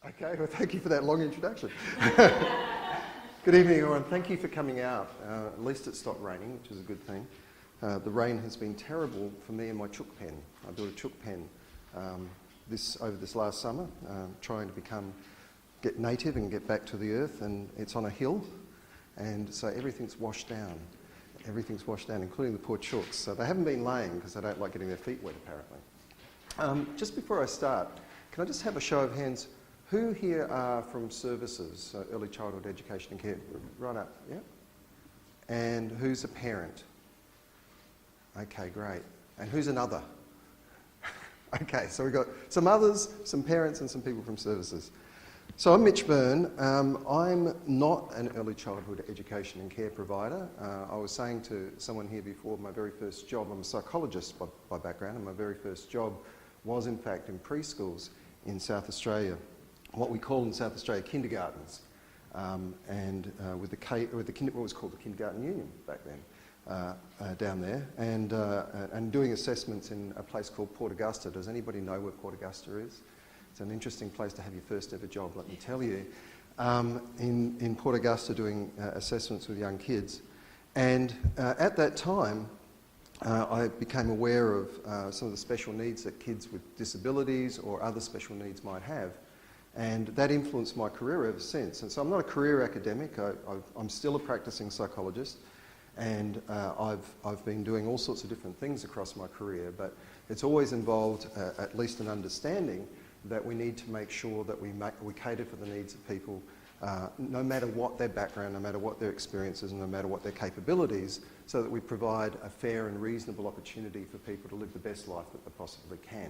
Okay, well thank you for that long introduction. Good evening everyone, thank you for coming out. At least it stopped raining, which is a good thing. The rain has been terrible for me and my chook pen. I built a chook pen over this last summer, trying to get native and get back to the earth, and it's on a hill, and so everything's washed down. Everything's washed down, including the poor chooks. So they haven't been laying because they don't like getting their feet wet apparently. Just before I start, can I just have a show of hands? Who here are from services, early childhood education and care? Right up, yeah? And who's a parent? Okay, great. And who's another? Okay, so we've got some others, some parents and some people from services. So I'm Mitch Byrne. I'm not an early childhood education and care provider. I was saying to someone here before, my very first job, I'm a psychologist by background, and my very first job was in fact in preschools in South Australia. What we call in South Australia kindergartens, with what was called the Kindergarten Union back then, down there, and doing assessments in a place called Port Augusta. Does anybody know where Port Augusta is? It's an interesting place to have your first ever job, let me tell you. In Port Augusta doing assessments with young kids, and at that time I became aware of some of the special needs that kids with disabilities or other special needs might have. And that influenced my career ever since. And so I'm not a career academic, I'm still a practicing psychologist, and I've been doing all sorts of different things across my career, but it's always involved at least an understanding that we need to make sure that we cater for the needs of people, no matter what their background, no matter what their experiences, and no matter what their capabilities, so that we provide a fair and reasonable opportunity for people to live the best life that they possibly can.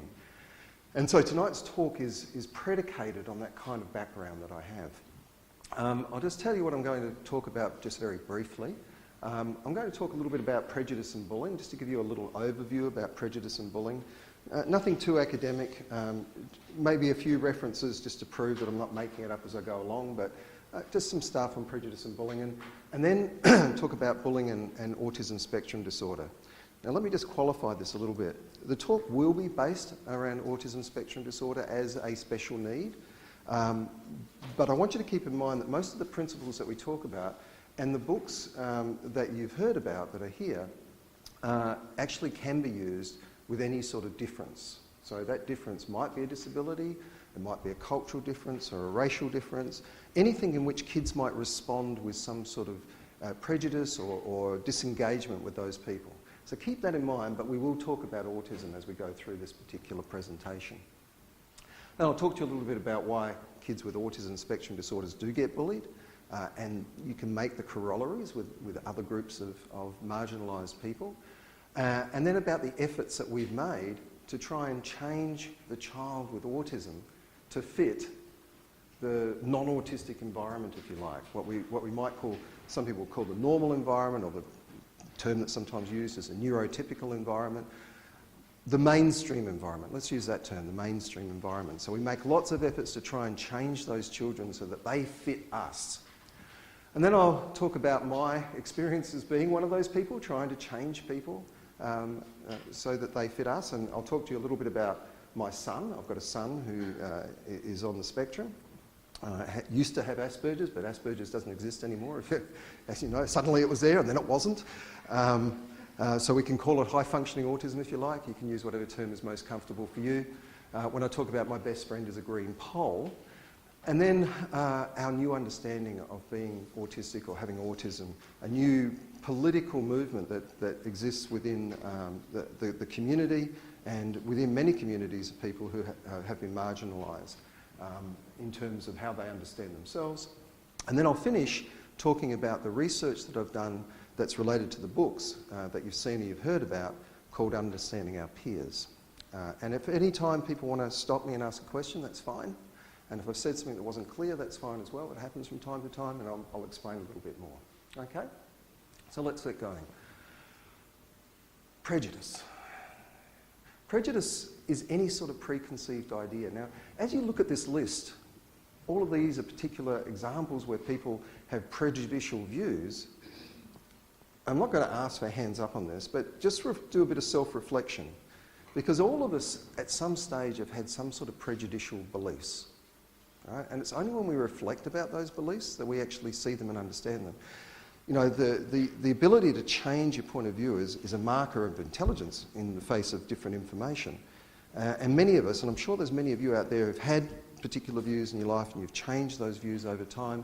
And so tonight's talk is predicated on that kind of background that I have. I'll just tell you what I'm going to talk about just very briefly. I'm going to talk a little bit about prejudice and bullying, just to give you a little overview about prejudice and bullying. Nothing too academic, maybe a few references just to prove that I'm not making it up as I go along, but just some stuff on prejudice and bullying, and then talk about bullying and autism spectrum disorder. Now let me just qualify this a little bit. The talk will be based around autism spectrum disorder as a special need, but I want you to keep in mind that most of the principles that we talk about and the books that you've heard about that are here actually can be used with any sort of difference. So that difference might be a disability, it might be a cultural difference or a racial difference, anything in which kids might respond with some sort of prejudice or disengagement with those people. So keep that in mind, but we will talk about autism as we go through this particular presentation. And I'll talk to you a little bit about why kids with autism spectrum disorders do get bullied, and you can make the corollaries with other groups of marginalised people, and then about the efforts that we've made to try and change the child with autism to fit the non-autistic environment, if you like, what we might call, some people call the normal environment, or the term that's sometimes used as a neurotypical environment, the mainstream environment. Let's use that term, the mainstream environment. So we make lots of efforts to try and change those children so that they fit us. And then I'll talk about my experience as being one of those people, trying to change people so that they fit us. And I'll talk to you a little bit about my son. I've got a son who is on the spectrum. Used to have Asperger's, but Asperger's doesn't exist anymore. As you know, suddenly it was there and then it wasn't. So we can call it high-functioning autism if you like. You can use whatever term is most comfortable for you. When I talk about my best friend as a green pole, and then our new understanding of being autistic or having autism, a new political movement that exists within the community and within many communities of people who have been marginalised. In terms of how they understand themselves. And then I'll finish talking about the research that I've done that's related to the books that you've seen or you've heard about, called Understanding Our Peers. And if at any time people want to stop me and ask a question, that's fine. And if I've said something that wasn't clear, that's fine as well. It happens from time to time, and I'll explain a little bit more. Okay? So let's get going. Prejudice. Prejudice is any sort of preconceived idea. Now, as you look at this list, all of these are particular examples where people have prejudicial views. I'm not going to ask for hands up on this, but just do a bit of self-reflection, because all of us at some stage have had some sort of prejudicial beliefs. right? And it's only when we reflect about those beliefs that we actually see them and understand them. You know, the ability to change your point of view is a marker of intelligence in the face of different information. And many of us, and I'm sure there's many of you out there who've had particular views in your life and you've changed those views over time,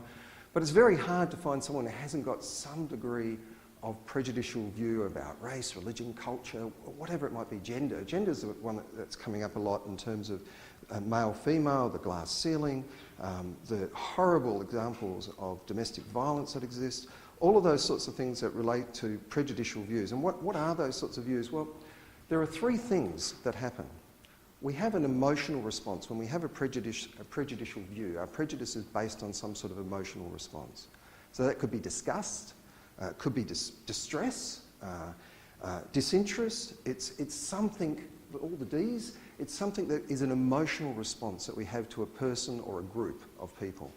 but it's very hard to find someone who hasn't got some degree of prejudicial view about race, religion, culture, whatever it might be, gender. Gender is the one that's coming up a lot in terms of male-female, the glass ceiling, the horrible examples of domestic violence that exist, all of those sorts of things that relate to prejudicial views. And what are those sorts of views? Well, there are three things that happen. We have an emotional response when we have a prejudicial view. Our prejudice is based on some sort of emotional response. So that could be disgust, could be distress, disinterest. It's something, all the Ds, it's something that is an emotional response that we have to a person or a group of people.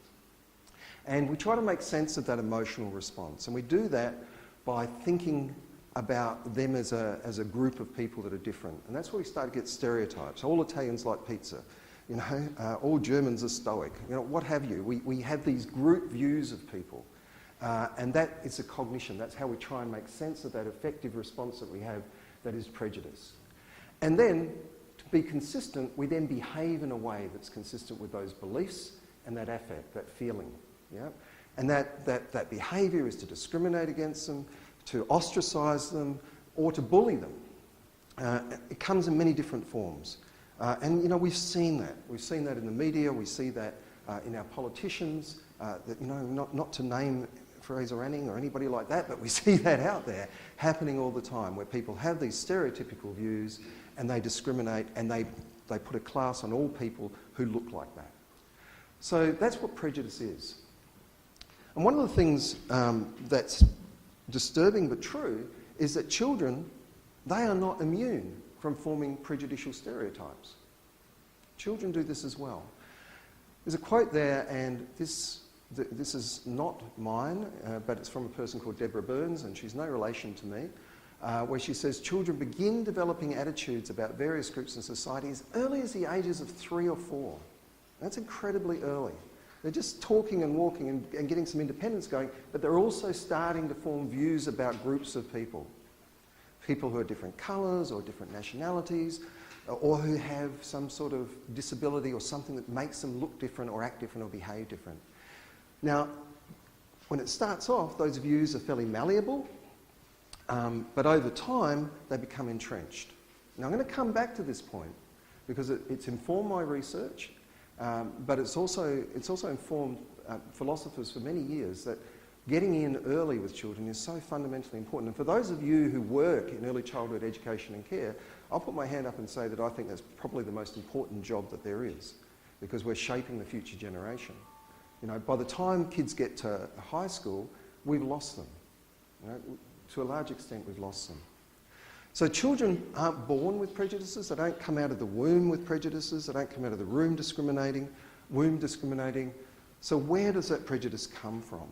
And we try to make sense of that emotional response. And we do that by thinking about them as a group of people that are different. And that's where we start to get stereotypes. All Italians like pizza. You know, all Germans are stoic. You know, what have you. We have these group views of people. And that is a cognition. That's how we try and make sense of that effective response that we have that is prejudice. And then, to be consistent, we then behave in a way that's consistent with those beliefs and that affect, that feeling. Yeah? And that behaviour is to discriminate against them, to ostracise them, or to bully them. It comes in many different forms. And, you know, we've seen that. We've seen that in the media. We see that in our politicians. That, you know, not to name Fraser Anning or anybody like that, but we see that out there happening all the time, where people have these stereotypical views and they discriminate and they put a class on all people who look like that. So that's what prejudice is. And one of the things that's disturbing but true is that children, they are not immune from forming prejudicial stereotypes. Children do this as well. There's a quote there, and this is not mine, but it's from a person called Deborah Byrne, and she's no relation to me, where she says, children begin developing attitudes about various groups in society as early as the ages of 3 or 4. That's incredibly early. They're just talking and walking and getting some independence going, but they're also starting to form views about groups of people. People who are different colours or different nationalities, or who have some sort of disability or something that makes them look different or act different or behave different. Now, when it starts off, those views are fairly malleable, but over time, they become entrenched. Now, I'm going to come back to this point because it's informed my research, but it's also informed philosophers for many years that getting in early with children is so fundamentally important. And for those of you who work in early childhood education and care, I'll put my hand up and say that I think that's probably the most important job that there is, because we're shaping the future generation. You know, by the time kids get to high school, we've lost them. You know, to a large extent, we've lost them. So children aren't born with prejudices. They don't come out of the womb with prejudices. They don't come out of the womb discriminating. So where does that prejudice come from?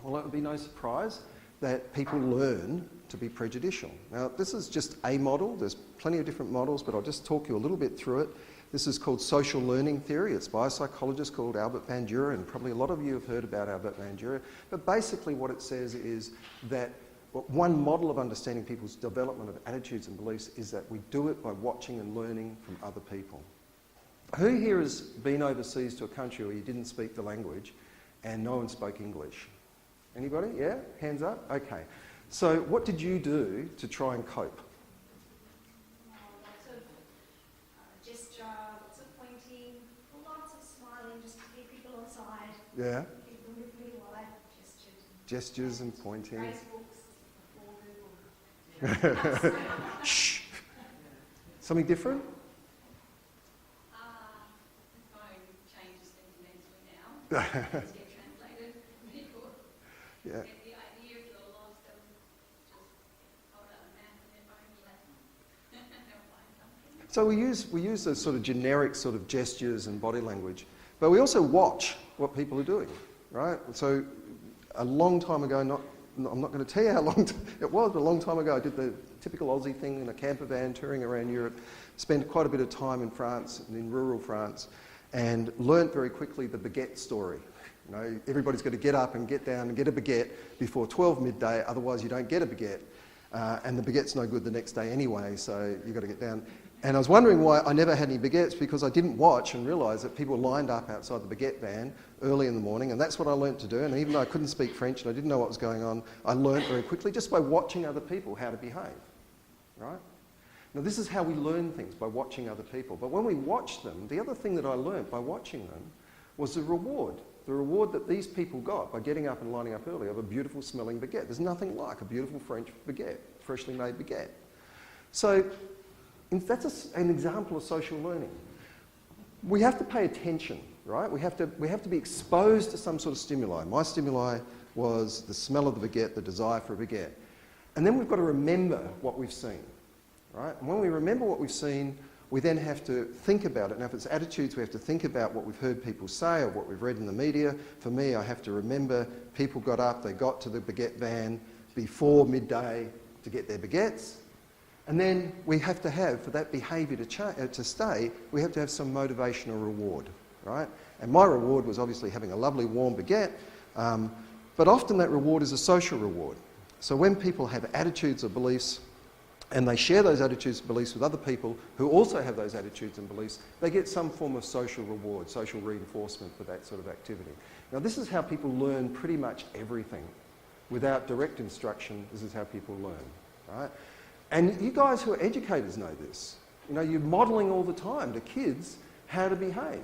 Well, it would be no surprise that people learn to be prejudicial. Now, this is just a model. There's plenty of different models, but I'll just talk you a little bit through it. This is called social learning theory. It's by a psychologist called Albert Bandura, and probably a lot of you have heard about Albert Bandura. But basically what it says is that one model of understanding people's development of attitudes and beliefs is that we do it by watching and learning from other people. Who here has been overseas to a country where you didn't speak the language and no one spoke English? Anybody? Yeah? Hands up? Okay. So what did you do to try and cope? Lots of gesture, lots of pointing, lots of smiling just to keep people on side. Yeah? Keep them with me while I gestured. Gestures and pointing. Phrase books before Google. Shh. Something different? The phone changes fundamentally now. Things get translated really good. Yeah. Get the idea if you're lost, just hold out a map and then phone you they'll find something. So we use those sort of generic sort of gestures and body language, but we also watch what people are doing, right? So a long time ago, I'm not going to tell you how long it was, but a long time ago I did the typical Aussie thing in a camper van touring around Europe, spent quite a bit of time in France, in rural France, and learnt very quickly the baguette story. You know, everybody's got to get up and get down and get a baguette before 12 midday, otherwise you don't get a baguette. And the baguette's no good the next day anyway, so you've got to get down. And I was wondering why I never had any baguettes, because I didn't watch and realise that people lined up outside the baguette van early in the morning, and that's what I learnt to do. And even though I couldn't speak French and I didn't know what was going on, I learnt very quickly just by watching other people how to behave, right? Now this is how we learn things, by watching other people. But when we watch them, the other thing that I learnt by watching them was the reward that these people got by getting up and lining up early of a beautiful smelling baguette. There's nothing like a beautiful French baguette, freshly made baguette. So that's an example of social learning. We have to pay attention, right? We have to be exposed to some sort of stimuli. My stimuli was the smell of the baguette, the desire for a baguette. And then we've got to remember what we've seen, right? And when we remember what we've seen, we then have to think about it. Now, if it's attitudes, we have to think about what we've heard people say or what we've read in the media. For me, I have to remember people got up, they got to the baguette van before midday to get their baguettes. And then we have to have, for that behaviour to stay, we have to have some motivational reward, right? And my reward was obviously having a lovely warm baguette, but often that reward is a social reward. So when people have attitudes or beliefs, and they share those attitudes and beliefs with other people who also have those attitudes and beliefs, they get some form of social reward, social reinforcement for that sort of activity. Now this is how people learn pretty much everything. Without direct instruction, this is how people learn, right? And you guys who are educators know this. You know, you're modelling all the time to kids how to behave,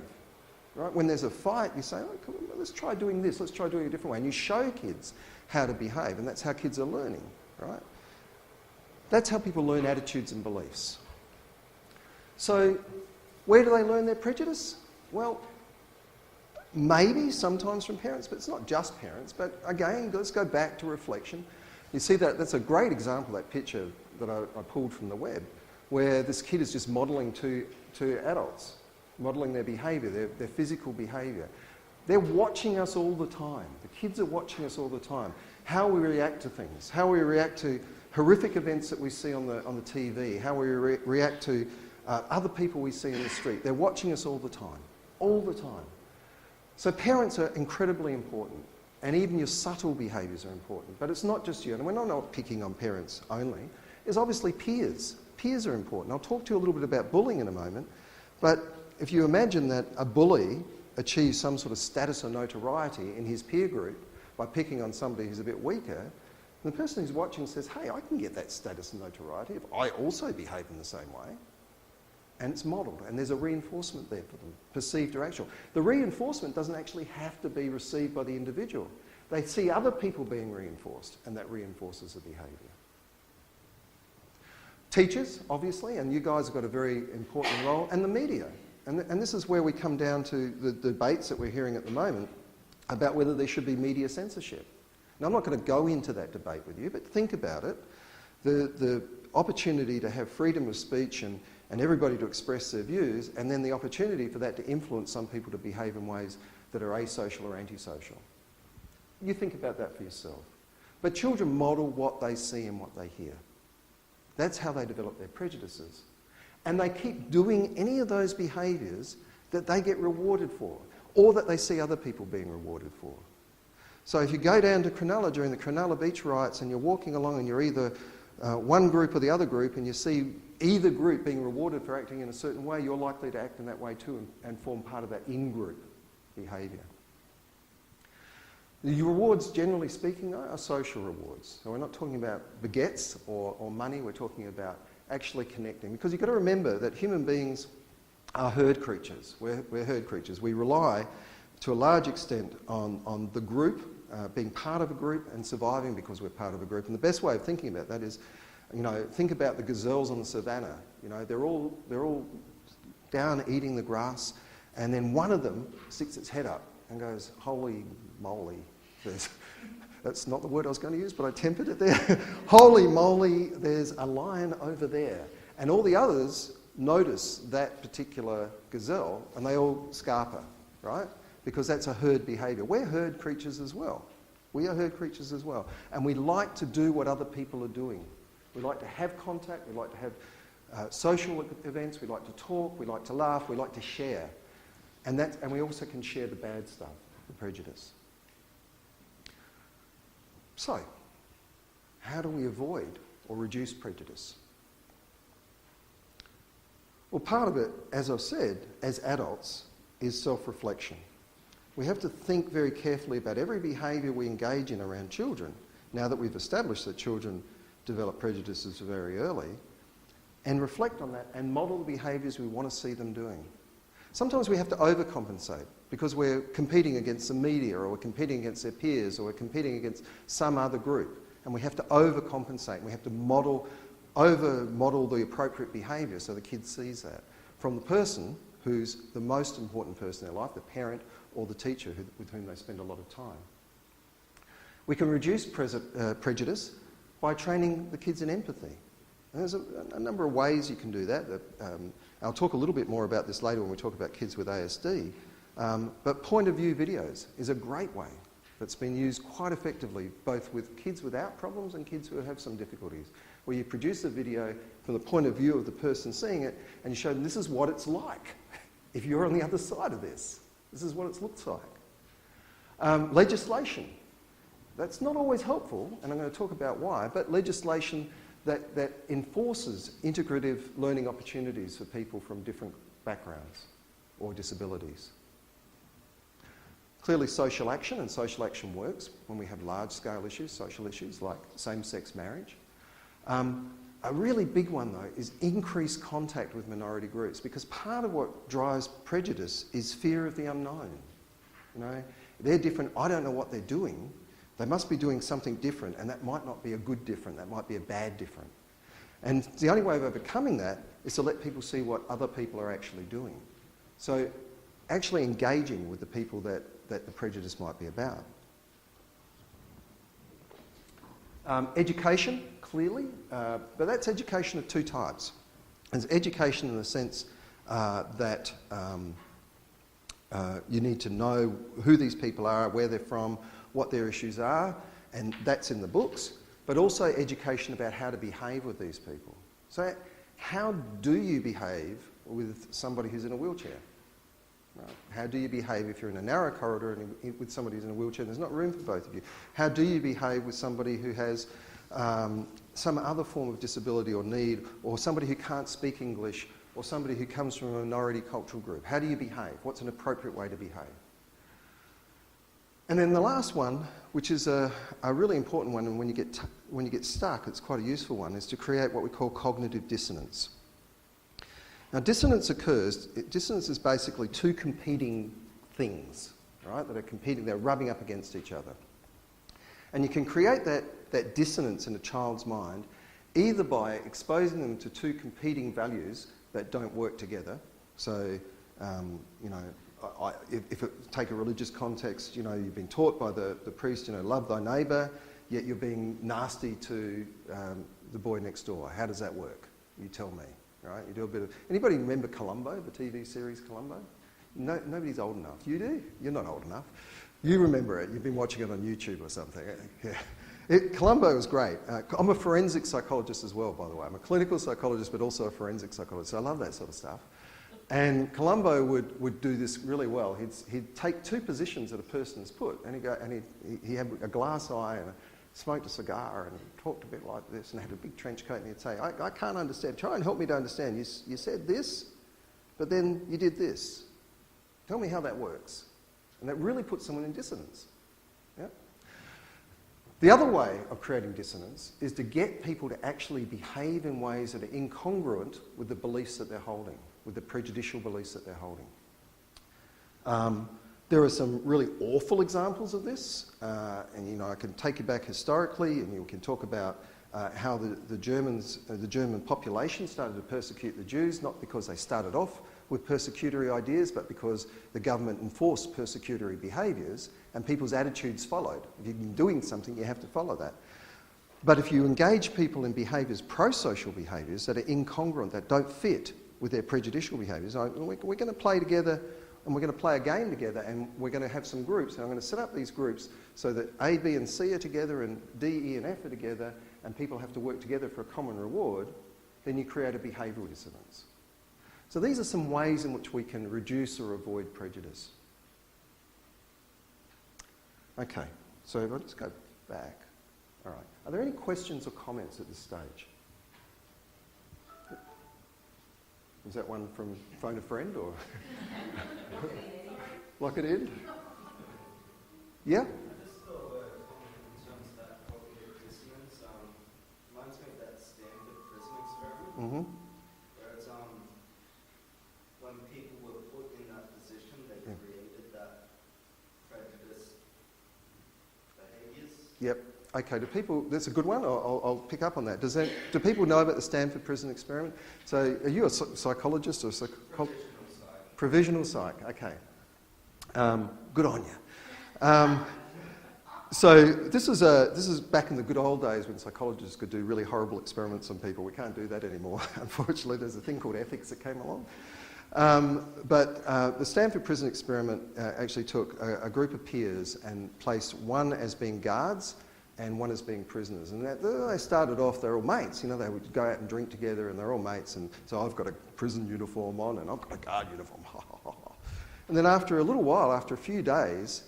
right? When there's a fight, you say, oh, come on, let's try doing this, let's try doing it a different way. And you show kids how to behave, and that's how kids are learning, right? That's how people learn attitudes and beliefs. So, where do they learn their prejudice? Well, maybe sometimes from parents, but it's not just parents. But again, let's go back to reflection. You see that's a great example, that picture that I pulled from the web, where this kid is just modelling to adults, modelling their behaviour, their physical behaviour. They're watching us all the time. The kids are watching us all the time. How we react to things, how we react to horrific events that we see on the TV, how we react to other people we see in the street. They're watching us all the time, all the time. So parents are incredibly important, and even your subtle behaviours are important. But it's not just you, and we're not picking on parents only. It's obviously peers. Peers are important. I'll talk to you a little bit about bullying in a moment, but if you imagine that a bully achieves some sort of status or notoriety in his peer group by picking on somebody who's a bit weaker, the person who's watching says, hey, I can get that status and notoriety if I also behave in the same way. And it's modelled, and there's a reinforcement there for them, perceived or actual. The reinforcement doesn't actually have to be received by the individual. They see other people being reinforced, and that reinforces the behaviour. Teachers, obviously, and you guys have got a very important role, and the media. And this is where we come down to the debates that we're hearing at the moment about whether there should be media censorship. Now, I'm not going to go into that debate with you, but think about it. The opportunity to have freedom of speech and everybody to express their views, and then the opportunity for that to influence some people to behave in ways that are asocial or antisocial. You think about that for yourself. But children model what they see and what they hear. That's how they develop their prejudices. And they keep doing any of those behaviours that they get rewarded for, or that they see other people being rewarded for. So if you go down to Cronulla during the Cronulla Beach riots and you're walking along and you're either one group or the other group, and you see either group being rewarded for acting in a certain way, you're likely to act in that way too and form part of that in-group behaviour. The rewards, generally speaking, though, are social rewards. So we're not talking about baguettes or money, we're talking about actually connecting. Because you've got to remember that human beings are herd creatures. We're herd creatures. We rely to a large extent on the group, being part of a group and surviving because we're part of a group. And the best way of thinking about that is, you know, think about the gazelles on the savannah. You know, they're all down eating the grass, and then one of them sticks its head up and goes, holy moly. That's not the word I was going to use, but I tempered it there. Holy moly, there's a lion over there. And all the others notice that particular gazelle, and they all scarper, right? Because that's a herd behaviour. We're herd creatures as well. We are herd creatures as well. And we like to do what other people are doing. We like to have contact, we like to have social events, we like to talk, we like to laugh, we like to share. And we also can share the bad stuff, the prejudice. So, how do we avoid or reduce prejudice? Well, part of it, as I've said, as adults, is self-reflection. We have to think very carefully about every behaviour we engage in around children, now that we've established that children develop prejudices very early, and reflect on that and model the behaviours we want to see them doing. Sometimes we have to overcompensate because we're competing against the media, or we're competing against their peers, or we're competing against some other group, and we have to overcompensate, and we have to over-model the appropriate behaviour so the kid sees that from the person who's the most important person in their life, the parent or the teacher with whom they spend a lot of time. We can reduce prejudice by training the kids in empathy. And there's a number of ways you can do that. I'll talk a little bit more about this later when we talk about kids with ASD. But point of view videos is a great way that's been used quite effectively, both with kids without problems and kids who have some difficulties, where you produce a video from the point of view of the person seeing it, and you show them this is what it's like if you're on the other side of this. This is what it looks like. Legislation. That's not always helpful, and I'm going to talk about why, but legislation that enforces integrative learning opportunities for people from different backgrounds or disabilities. Clearly social action, and social action works when we have large-scale issues, social issues like same-sex marriage. A really big one, though, is increased contact with minority groups, because part of what drives prejudice is fear of the unknown. You know, they're different, I don't know what they're doing, they must be doing something different, and that might not be a good different, that might be a bad different. And the only way of overcoming that is to let people see what other people are actually doing. So actually engaging with the people that the prejudice might be about. Education, clearly, but that's education of two types. There's education in the sense that you need to know who these people are, where they're from, what their issues are, and that's in the books, but also education about how to behave with these people. So how do you behave with somebody who's in a wheelchair? Right? How do you behave if you're in a narrow corridor and with somebody who's in a wheelchair and there's not room for both of you? How do you behave with somebody who has some other form of disability or need, or somebody who can't speak English, or somebody who comes from a minority cultural group? How do you behave? What's an appropriate way to behave? And then the last one, which is a really important one, and when you get stuck, it's quite a useful one, is to create what we call cognitive dissonance. Now, dissonance occurs. Dissonance is basically two competing things, right? That are competing. They're rubbing up against each other, and you can create that dissonance in a child's mind either by exposing them to two competing values that don't work together. So, you know, if it take a religious context, you know, you've been taught by the priest, you know, love thy neighbour, yet you're being nasty to the boy next door. How does that work? You tell me, right? You do a bit of... Anybody remember Columbo, the TV series Columbo? No, nobody's old enough. You do? You're not old enough. You remember it. You've been watching it on YouTube or something. Yeah. Columbo was great. I'm a forensic psychologist as well, by the way. I'm a clinical psychologist, but also a forensic psychologist. So I love that sort of stuff. And Columbo would do this really well. He'd take two positions that a person's put, and he had a glass eye and smoked a cigar and talked a bit like this and had a big trench coat, and he'd say, I can't understand. Try and help me to understand. You said this, but then you did this. Tell me how that works. And that really puts someone in dissonance. Yeah? The other way of creating dissonance is to get people to actually behave in ways that are incongruent with the beliefs that they're holding, with the prejudicial beliefs that they're holding. There are some really awful examples of this, and you know, I can take you back historically, and you can talk about how the German population started to persecute the Jews, not because they started off with persecutory ideas, but because the government enforced persecutory behaviours, and people's attitudes followed. If you've been doing something, you have to follow that. But if you engage people in behaviours, pro-social behaviours, that are incongruent, that don't fit with their prejudicial behaviours, we're going to play together, and we're going to play a game together, and we're going to have some groups, and I'm going to set up these groups so that A, B and C are together, and D, E and F are together, and people have to work together for a common reward, then you create a behavioural dissonance. So these are some ways in which we can reduce or avoid prejudice. Okay, so let's go back. All right. Are there any questions or comments at this stage? Was that one from phone a friend or lock it in? Yeah? I just thought a comment in terms of that cognitive dissonance. Reminds me of that Stanford prison experiment. Mm-hmm. Where it's when people were put in that position, they created that prejudice behaviours. Yep. Okay, do people, that's a good one, I'll pick up on that. Do people know about the Stanford prison experiment? So are you a psychologist or a Provisional psych, okay. Good on you. So this is back in the good old days when psychologists could do really horrible experiments on people. We can't do that anymore, unfortunately. There's a thing called ethics that came along. But the Stanford prison experiment actually took a group of peers and placed one as being guards and one as being prisoners. And they started off, they're all mates, you know, they would go out and drink together and they're all mates. And so I've got a prison uniform on and I've got a guard uniform. And then after a little while, after a few days,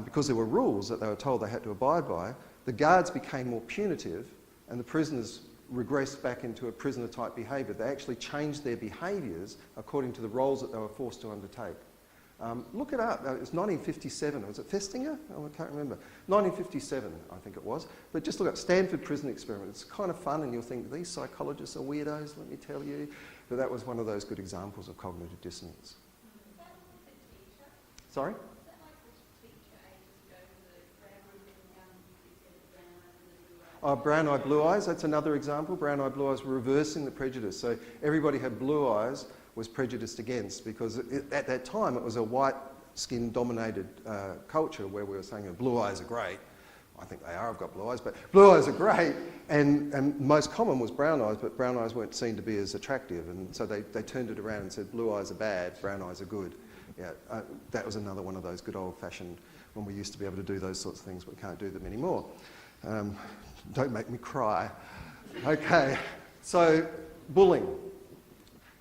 because there were rules that they were told they had to abide by, the guards became more punitive and the prisoners regressed back into a prisoner-type behaviour. They actually changed their behaviours according to the roles that they were forced to undertake. Look it up. It's 1957. Was it Festinger? Oh, I can't remember. 1957, I think it was. But just look up Stanford prison experiment. It's kind of fun and you'll think, these psychologists are weirdos, let me tell you. But that was one of those good examples of cognitive dissonance. Is that like the teacher? Sorry? Is that like the teacher ages ago with the brown and young kids get the brown eyes and the blue eyes? Oh, brown eye, blue eyes, that's another example. Brown eye, blue eyes, reversing the prejudice. So everybody had blue eyes was prejudiced against because at that time it was a white skin dominated culture where we were saying blue eyes are great. I think they are, I've got blue eyes, but blue eyes are great. And most common was brown eyes, but brown eyes weren't seen to be as attractive. And so they turned it around and said blue eyes are bad, brown eyes are good. Yeah, that was another one of those good old fashioned when we used to be able to do those sorts of things, but we can't do them anymore. Don't make me cry. Okay, so bullying.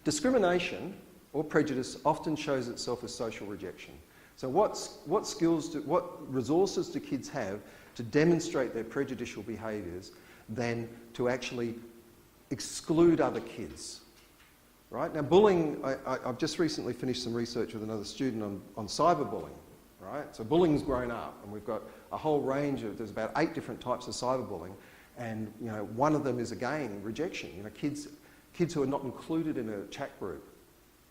Discrimination or prejudice often shows itself as social rejection. So what resources do kids have to demonstrate their prejudicial behaviours than to actually exclude other kids? Right? Now bullying, I've just recently finished some research with another student on cyberbullying. Right? So bullying's grown up and we've got a whole range of, there's about 8 different types of cyberbullying and you know, one of them is again rejection. You know, kids who are not included in a chat group.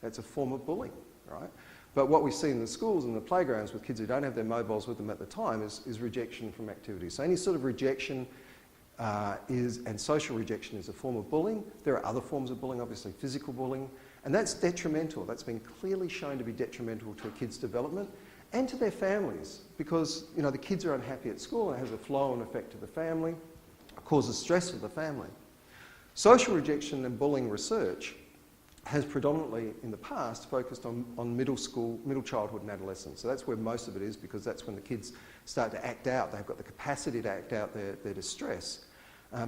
That's a form of bullying, right? But what we see in the schools and the playgrounds with kids who don't have their mobiles with them at the time is rejection from activities. So any sort of rejection and social rejection is a form of bullying. There are other forms of bullying, obviously physical bullying, and that's detrimental. That's been clearly shown to be detrimental to a kid's development and to their families because, you know, the kids are unhappy at school and it has a flow-on effect to the family, it causes stress for the family. Social rejection and bullying research has predominantly in the past focused on middle childhood and adolescence. So that's where most of it is because that's when the kids start to act out. They've got the capacity to act out their distress.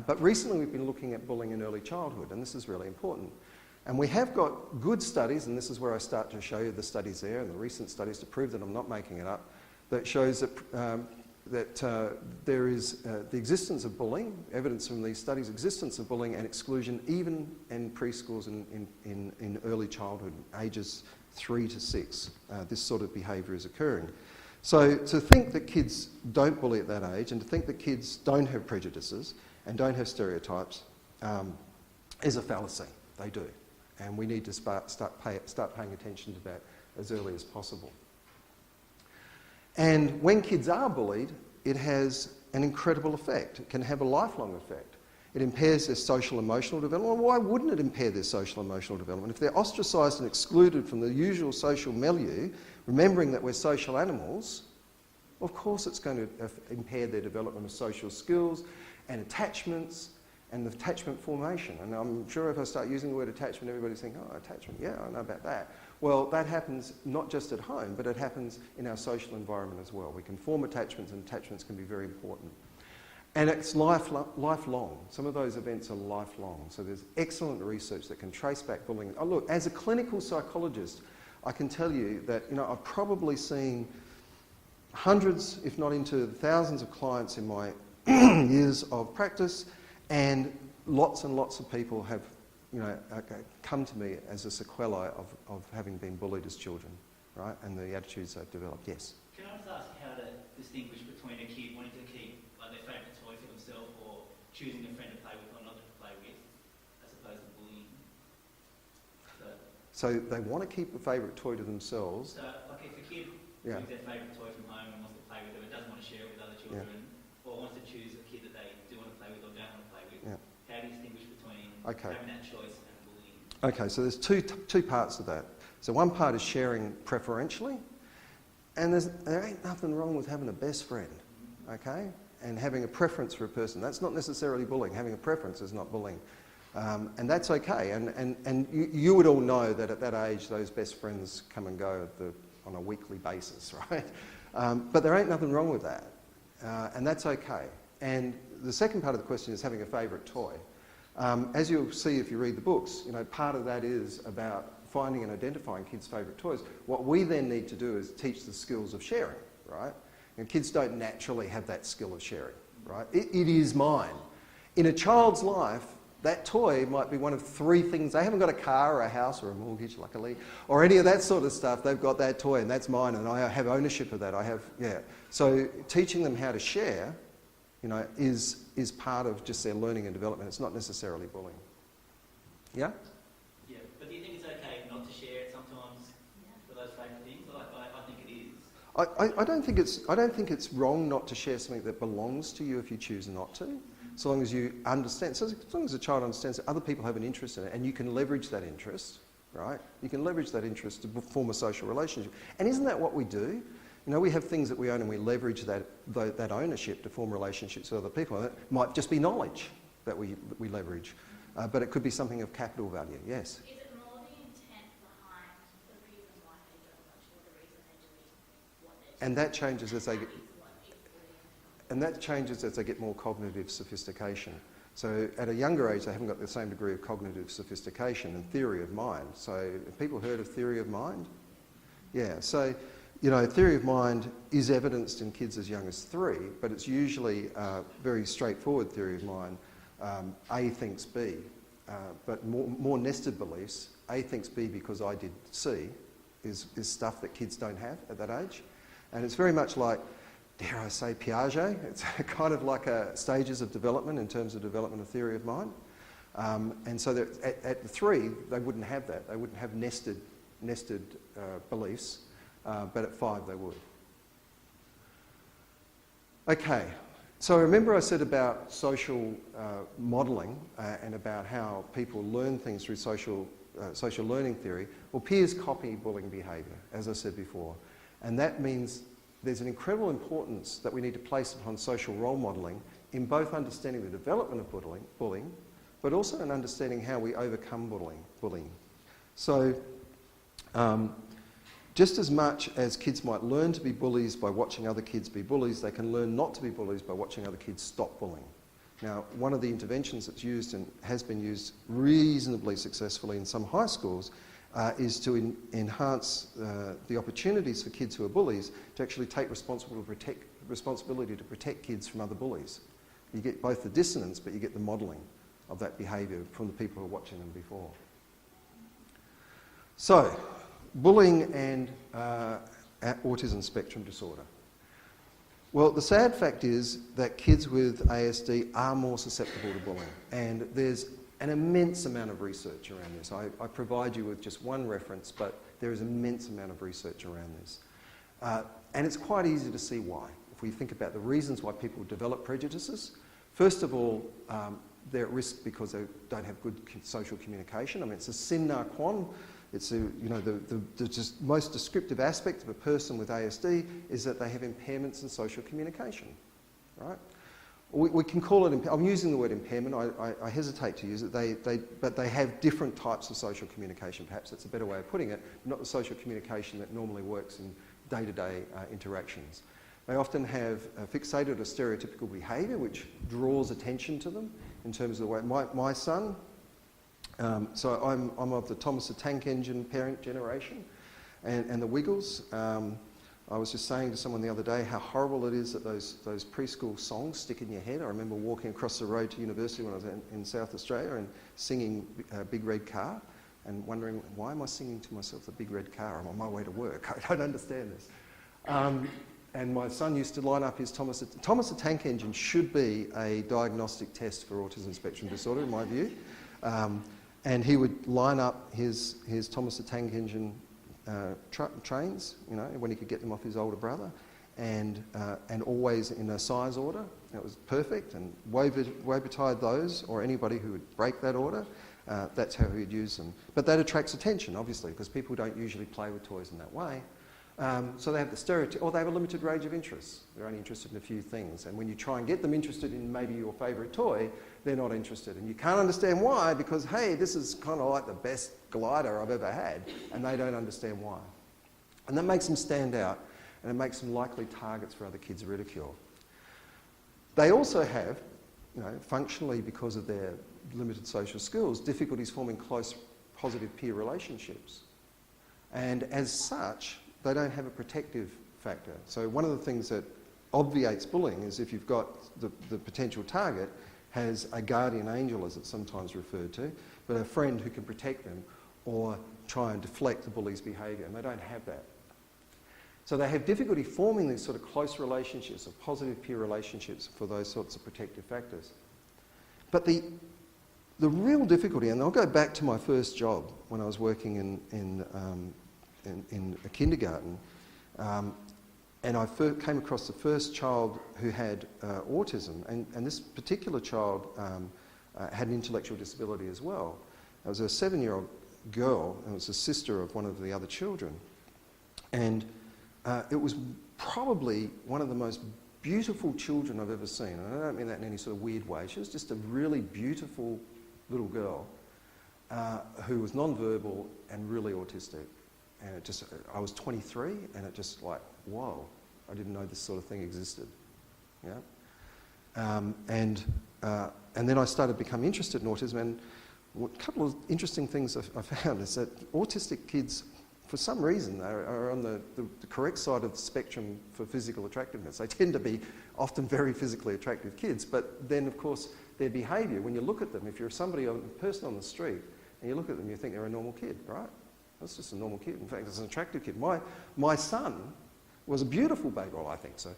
But recently we've been looking at bullying in early childhood and this is really important. And we have got good studies, and this is where I start to show you the studies there and the recent studies to prove that I'm not making it up, that shows that there is the existence of bullying, evidence from these studies, existence of bullying and exclusion even in preschools in early childhood, ages 3 to 6. This sort of behaviour is occurring. So to think that kids don't bully at that age and to think that kids don't have prejudices and don't have stereotypes is a fallacy. They do. And we need to start paying attention to that as early as possible. And when kids are bullied, it has an incredible effect. It can have a lifelong effect. It impairs their social emotional development. Well, why wouldn't it impair their social emotional development? If they're ostracised and excluded from the usual social milieu, remembering that we're social animals, of course it's going to impair their development of social skills and attachments and the attachment formation. And I'm sure if I start using the word attachment, everybody's thinking, oh, attachment, yeah, I know about that. Well, that happens not just at home, but it happens in our social environment as well. We can form attachments and attachments can be very important. And it's lifelong. Some of those events are lifelong. So there's excellent research that can trace back bullying. Oh, look, as a clinical psychologist, I can tell you that I've probably seen hundreds, if not into thousands of clients in my years of practice, and lots of people have come to me as a sequelae of having been bullied as children, right? And the attitudes they've developed. Yes? Can I just ask how to distinguish between a kid wanting to keep their favourite toy for themselves or choosing a friend to play with or not to play with, as opposed to bullying? So they want to keep a favourite toy to themselves. So, like if a kid brings their favourite toy from home and wants to play with it, but doesn't want to share it with other children, or wants to choose a kid that they do want to play with or don't want to play with, how do you distinguish between having that choice and bullying? Okay, so there's two parts of that. So one part is sharing preferentially, and there ain't nothing wrong with having a best friend, okay? And having a preference for a person. That's not necessarily bullying. Having a preference is not bullying. And that's okay. And you would all know that at that age, those best friends come and go on a weekly basis, right? But there ain't nothing wrong with that. And that's okay. And the second part of the question is having a favourite toy. As you'll see if you read the books, part of that is about finding and identifying kids' favourite toys. What we then need to do is teach the skills of sharing, right? And kids don't naturally have that skill of sharing, right? It is mine. In a child's life, that toy might be one of three things. They haven't got a car or a house or a mortgage, luckily, or any of that sort of stuff. They've got that toy and that's mine and I have ownership of that. So teaching them how to share, is part of just their learning and development. It's not necessarily bullying. Yeah? Yeah, but do you think it's okay not to share it sometimes for those favourite things? I think it is. I don't think it's wrong not to share something that belongs to you if you choose not to, so long as you understand. So as long as a child understands that other people have an interest in it and you can leverage that interest, right? You can leverage that interest to form a social relationship. And isn't that what we do? We have things that we own and we leverage that ownership to form relationships with other people. It might just be knowledge that we leverage, but it could be something of capital value. Yes? Is it more the intent behind the reason why they do it, or the reason they're doing what they're doing? And that changes as they get... And that changes as they get more cognitive sophistication. So at a younger age, they haven't got the same degree of cognitive sophistication and theory of mind. So have people heard of theory of mind? Yeah, so, theory of mind is evidenced in kids as young as 3, but it's usually very straightforward theory of mind. A thinks B, but more nested beliefs. A thinks B because I did C is stuff that kids don't have at that age. And it's very much like, dare I say, Piaget. It's kind of like stages of development in terms of development of theory of mind. And so that at 3, they wouldn't have that. They wouldn't have nested beliefs, but at 5 they would. Okay, so remember I said about social modelling and about how people learn things through social learning theory. Well, peers copy bullying behaviour, as I said before. And that means there's an incredible importance that we need to place upon social role modelling in both understanding the development of bullying, but also in understanding how we overcome bullying. So just as much as kids might learn to be bullies by watching other kids be bullies, they can learn not to be bullies by watching other kids stop bullying. Now, one of the interventions that's used and has been used reasonably successfully in some high schools is to enhance the opportunities for kids who are bullies to actually take responsibility to protect kids from other bullies. You get both the dissonance, but you get the modelling of that behaviour from the people who are watching them before. So, bullying and autism spectrum disorder. Well, the sad fact is that kids with ASD are more susceptible to bullying, and there's an immense amount of research around this. I provide you with just one reference, but there is an immense amount of research around this. And it's quite easy to see why. If we think about the reasons why people develop prejudices, first of all, they're at risk because they don't have good social communication. I mean, it's a sine qua non. It's the just most descriptive aspect of a person with ASD is that they have impairments in social communication, right? We can call it, I'm using the word impairment, I hesitate to use it, but they have different types of social communication, perhaps that's a better way of putting it, not the social communication that normally works in day-to-day interactions. They often have fixated or stereotypical behaviour which draws attention to them in terms of the way. My son, so I'm of the Thomas the Tank Engine parent generation, and the Wiggles. I was just saying to someone the other day how horrible it is that those preschool songs stick in your head. I remember walking across the road to university when I was in South Australia and singing Big Red Car and wondering, why am I singing to myself the Big Red Car? I'm on my way to work. I don't understand this. And my son used to line up his Thomas the Tank Engine should be a diagnostic test for autism spectrum disorder, in my view. And he would line up his Thomas the Tank Engine trains, you know, when he could get them off his older brother, and always in a size order. It was perfect, and Wabertied those, or anybody who would break that order, that's how he'd use them. But that attracts attention, obviously, because people don't usually play with toys in that way. So they have the stereotype, or they have a limited range of interests. They're only interested in a few things. And when you try and get them interested in maybe your favourite toy, they're not interested. And you can't understand why, because, hey, this is kind of like the best glider I've ever had, and they don't understand why. And that makes them stand out, and it makes them likely targets for other kids' ridicule. They also have, you know, functionally because of their limited social skills, difficulties forming close, positive peer relationships. And as such, they don't have a protective factor. So one of the things that obviates bullying is if you've got the potential target has a guardian angel, as it's sometimes referred to, but a friend who can protect them or try and deflect the bully's behaviour, and they don't have that. So they have difficulty forming these sort of close relationships or positive peer relationships for those sorts of protective factors. But the real difficulty, and I'll go back to my first job when I was working in a kindergarten, and I came across the first child who had autism, and this particular child had an intellectual disability as well. It was a 7-year-old girl, and it was the sister of one of the other children. And it was probably one of the most beautiful children I've ever seen, and I don't mean that in any sort of weird way. She was just a really beautiful little girl who was non-verbal and really autistic. And it just, I was 23, and it just like, whoa, I didn't know this sort of thing existed. Yeah. And then I started to become interested in autism, and a couple of interesting things I found is that autistic kids, for some reason, are on the correct side of the spectrum for physical attractiveness. They tend to be often very physically attractive kids, but then, of course, their behaviour, when you look at them, if you're a person on the street, and you look at them, you think they're a normal kid, right? That's just a normal kid. In fact, it's an attractive kid. My son was a beautiful baby. Well, I think so.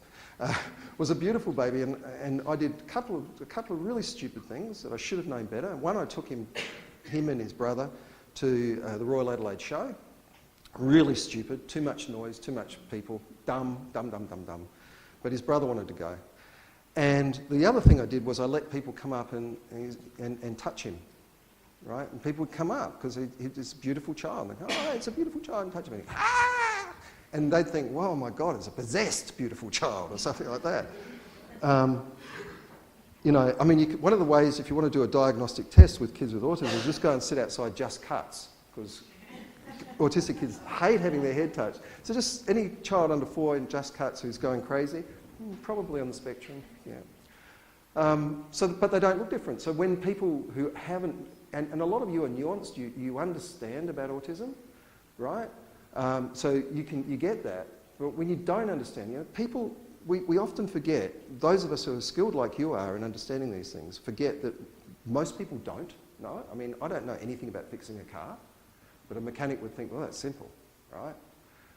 Was a beautiful baby, and I did a couple of really stupid things that I should have known better. One, I took him and his brother to the Royal Adelaide Show. Really stupid. Too much noise. Too much people. Dumb. But his brother wanted to go. And the other thing I did was I let people come up and touch him. Right? And people would come up because he's this beautiful child. And they go, oh, it's a beautiful child, and touch him. Ah! And they'd think, well, my God, it's a possessed beautiful child, or something like that. You know, I mean, one of the ways, if you want to do a diagnostic test with kids with autism, is just go and sit outside Just Cuts, because autistic kids hate having their head touched. So just any child under 4 in Just Cuts who's going crazy, probably on the spectrum, yeah. But they don't look different. So when people who haven't, and a lot of you are nuanced, you understand about autism, right? So you get that. But when you don't understand, you know, people, we often forget, those of us who are skilled like you are in understanding these things, forget that most people don't know it. I mean, I don't know anything about fixing a car, but a mechanic would think, well, that's simple, right?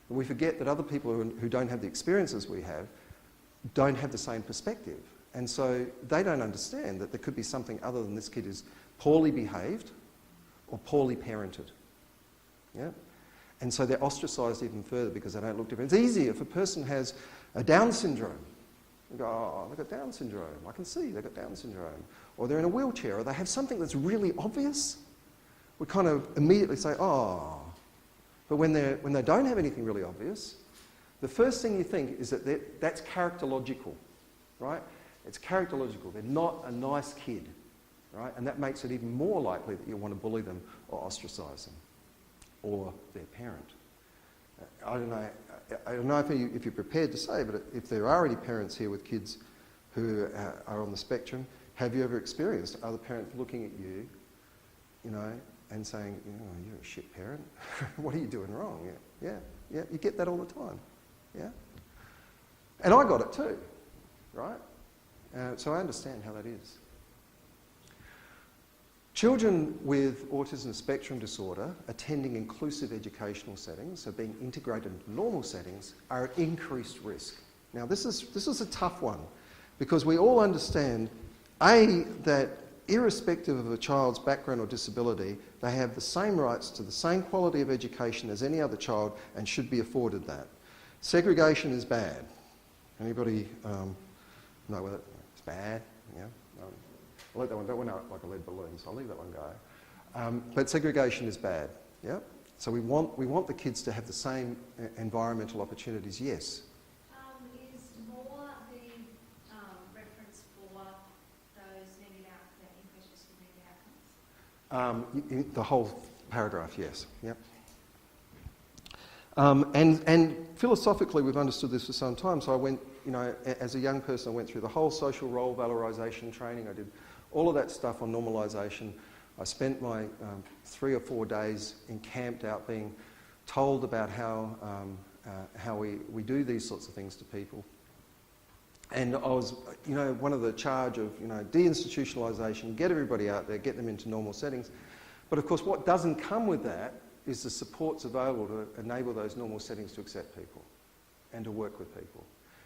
And we forget that other people who don't have the experiences we have don't have the same perspective. And so they don't understand that there could be something other than this kid is poorly behaved or poorly parented. Yeah? And so they're ostracised even further because they don't look different. It's easy if a person has a Down syndrome. You go, oh, they've got Down syndrome. I can see they've got Down syndrome. Or they're in a wheelchair, or they have something that's really obvious. We kind of immediately say, oh. But when they don't have anything really obvious, the first thing you think is that that's characterological, right? It's characterological. They're not a nice kid, right? And that makes it even more likely that you'll want to bully them or ostracise them or their parent. I don't know I don't know if you're prepared to say, but if there are any parents here with kids who are on the spectrum, have you ever experienced other parents looking at you, you know, and saying, you're a shit parent. What are you doing wrong? Yeah, you get that all the time. Yeah? And I got it too, right? So I understand how that is. Children with autism spectrum disorder attending inclusive educational settings, so being integrated into normal settings, are at increased risk. Now this is a tough one, because we all understand, A, that irrespective of a child's background or disability, they have the same rights to the same quality of education as any other child and should be afforded that. Segregation is bad. Anybody know whether it's bad? Yeah. I'll let that one, don't went out like a lead balloon, so I'll leave that one go. But segregation is bad. Yeah. So we want the kids to have the same environmental opportunities. Yes. Is more the reference for those negative impressions for negative outcomes? The whole paragraph, yes. Yep. And philosophically, we've understood this for some time. So I went, as a young person, I went through the whole social role valorisation training. I did all of that stuff on normalisation. I spent my 3 or 4 days encamped out being told about how we do these sorts of things to people. And I was, one of the charge of, deinstitutionalisation, get everybody out there, get them into normal settings. But of course, what doesn't come with that is the supports available to enable those normal settings to accept people and to work with people.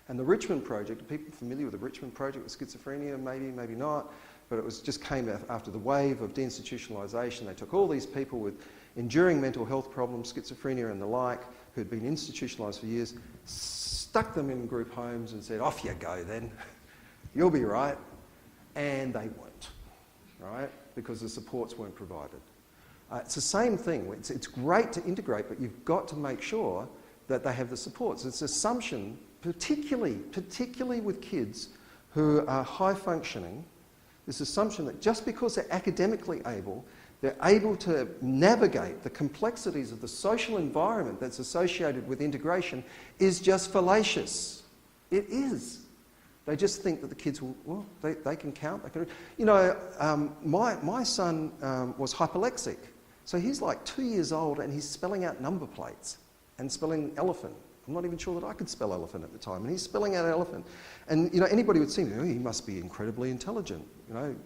And the Richmond Project, are people familiar with the Richmond Project with schizophrenia? Maybe not. But it just came after the wave of deinstitutionalisation. They took all these people with enduring mental health problems, schizophrenia and the like, who'd been institutionalised for years, stuck them in group homes and said, off you go then, you'll be right. And they weren't, right? Because the supports weren't provided. It's the same thing. It's great to integrate, but you've got to make sure that they have the supports. It's an assumption, particularly with kids who are high functioning, this assumption that just because they're academically able, they're able to navigate the complexities of the social environment that's associated with integration is just fallacious. It is. They just think that the kids will, they can count. They can, my son was hyperlexic. So he's like 2 years old and he's spelling out number plates and spelling elephant. I'm not even sure that I could spell elephant at the time. And he's spelling out elephant. And, anybody would see him, he must be incredibly intelligent.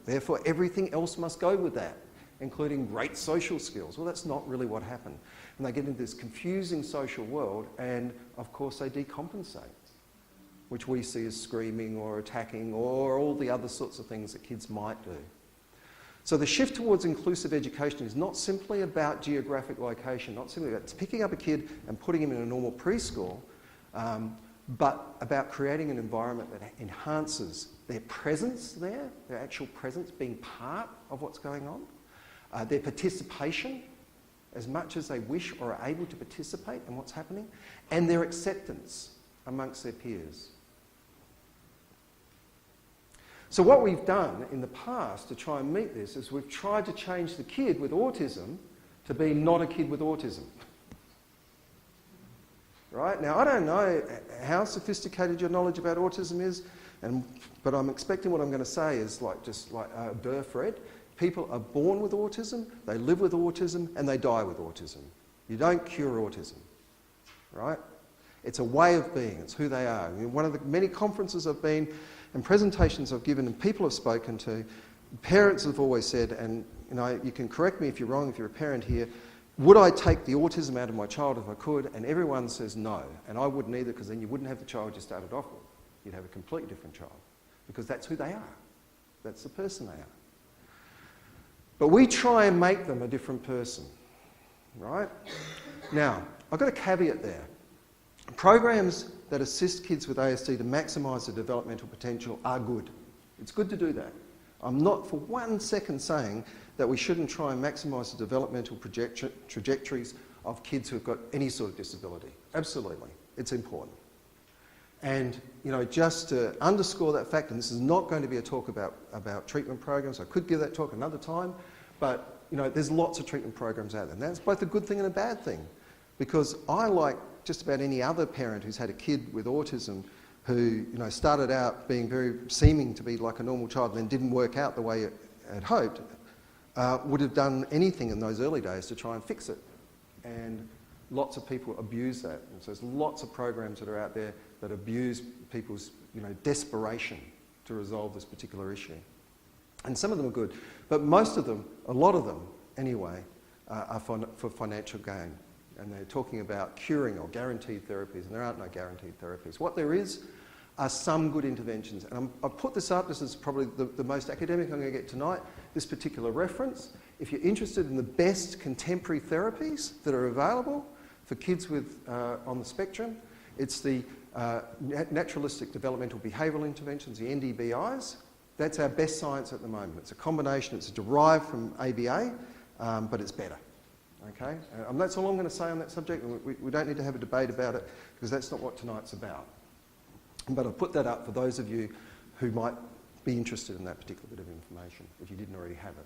Therefore everything else must go with that, including great social skills. Well, that's not really what happened. And they get into this confusing social world and, of course, they decompensate, which we see as screaming or attacking or all the other sorts of things that kids might do. So the shift towards inclusive education is not simply about geographic location, not simply about picking up a kid and putting him in a normal preschool, but about creating an environment that enhances their presence there, their actual presence, being part of what's going on, their participation, as much as they wish or are able to participate in what's happening, and their acceptance amongst their peers. So what we've done in the past to try and meet this is we've tried to change the kid with autism to be not a kid with autism. Right? Now, I don't know how sophisticated your knowledge about autism is, but I'm expecting what I'm going to say is just like Fred. People are born with autism, they live with autism, and they die with autism. You don't cure autism. Right? It's a way of being. It's who they are. One of the many conferences I've been and presentations I've given and people have spoken to, parents have always said, and you can correct me if you're wrong, if you're a parent here, would I take the autism out of my child if I could? And everyone says no. And I wouldn't either, because then you wouldn't have the child you started off with. You'd have a completely different child. Because that's who they are. That's the person they are. But we try and make them a different person. Right? Now, I've got a caveat there. Programs that assist kids with ASD to maximise their developmental potential are good. It's good to do that. I'm not for 1 second saying that we shouldn't try and maximise the developmental trajectories of kids who've got any sort of disability. Absolutely. It's important. And, just to underscore that fact, and this is not going to be a talk about treatment programs, I could give that talk another time, but, there's lots of treatment programs out there. And that's both a good thing and a bad thing. Because I like just about any other parent who's had a kid with autism who started out seeming to be like a normal child and then didn't work out the way it had hoped, would have done anything in those early days to try and fix it. And lots of people abuse that. And so there's lots of programs that are out there that abuse people's desperation to resolve this particular issue. And some of them are good, but most of them, a lot of them anyway, are for financial gain. And they're talking about curing or guaranteed therapies, and there aren't no guaranteed therapies. What there is are some good interventions. And I've put this up, this is probably the most academic I'm going to get tonight, this particular reference. If you're interested in the best contemporary therapies that are available for kids with on the spectrum, it's the Naturalistic Developmental Behavioural Interventions, the NDBIs. That's our best science at the moment. It's a combination, it's derived from ABA, but it's better. Okay? That's all I'm going to say on that subject. We don't need to have a debate about it because that's not what tonight's about. But I'll put that up for those of you who might be interested in that particular bit of information, if you didn't already have it.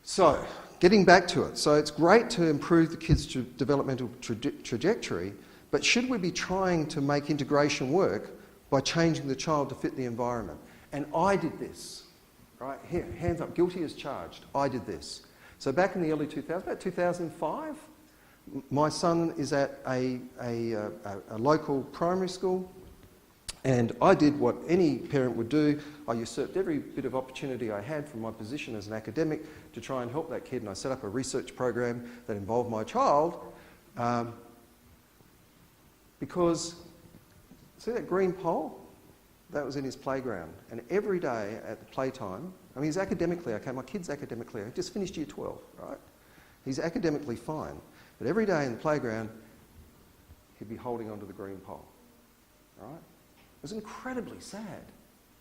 So, getting back to it. So it's great to improve the kids' developmental trajectory, but should we be trying to make integration work by changing the child to fit the environment? And I did this. Right? Here, hands up, guilty as charged. I did this. So back in the early 2000s, about 2005, my son is at a local primary school, and I did what any parent would do. I usurped every bit of opportunity I had from my position as an academic to try and help that kid, and I set up a research program that involved my child because, see that green pole? That was in his playground, and every day at the playtime, I mean, he's academically okay, my kid's academically okay, just finished year 12, right? He's academically fine, but every day in the playground, he'd be holding onto the green pole, right? It was incredibly sad.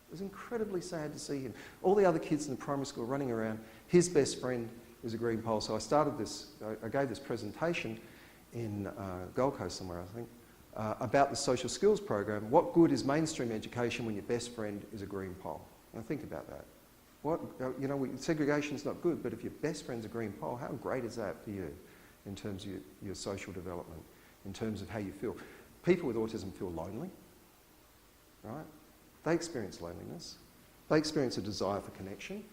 It was incredibly sad to see him. All the other kids in the primary school running around, his best friend is a green pole. So I started this, I gave this presentation in Gold Coast somewhere, I think, about the social skills program. What good is mainstream education when your best friend is a green pole? Now think about that. Segregation's not good, but if your best friend's a green pole, how great is that for you in terms of your social development, in terms of how you feel? People with autism feel lonely, right? They experience loneliness. They experience a desire for connection.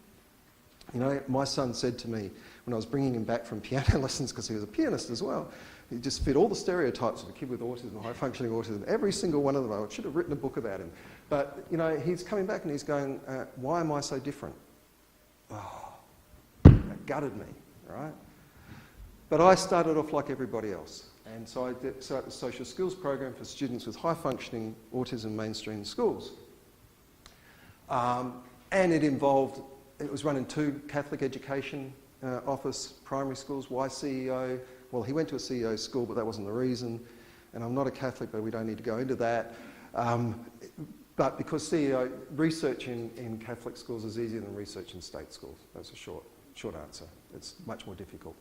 My son said to me when I was bringing him back from piano lessons, because he was a pianist as well, he just fit all the stereotypes of a kid with autism, high-functioning autism, every single one of them. I should have written a book about him. But, he's coming back and he's going, why am I so different? Oh, that gutted me, right? But I started off like everybody else. And so I set up the social skills program for students with high-functioning autism mainstream schools. And it was run in 2 Catholic education office primary schools. Why CEO? Well, he went to a CEO school, but that wasn't the reason. And I'm not a Catholic, but we don't need to go into that. But because CEO, research in Catholic schools is easier than research in state schools. That's a short answer. It's much more difficult.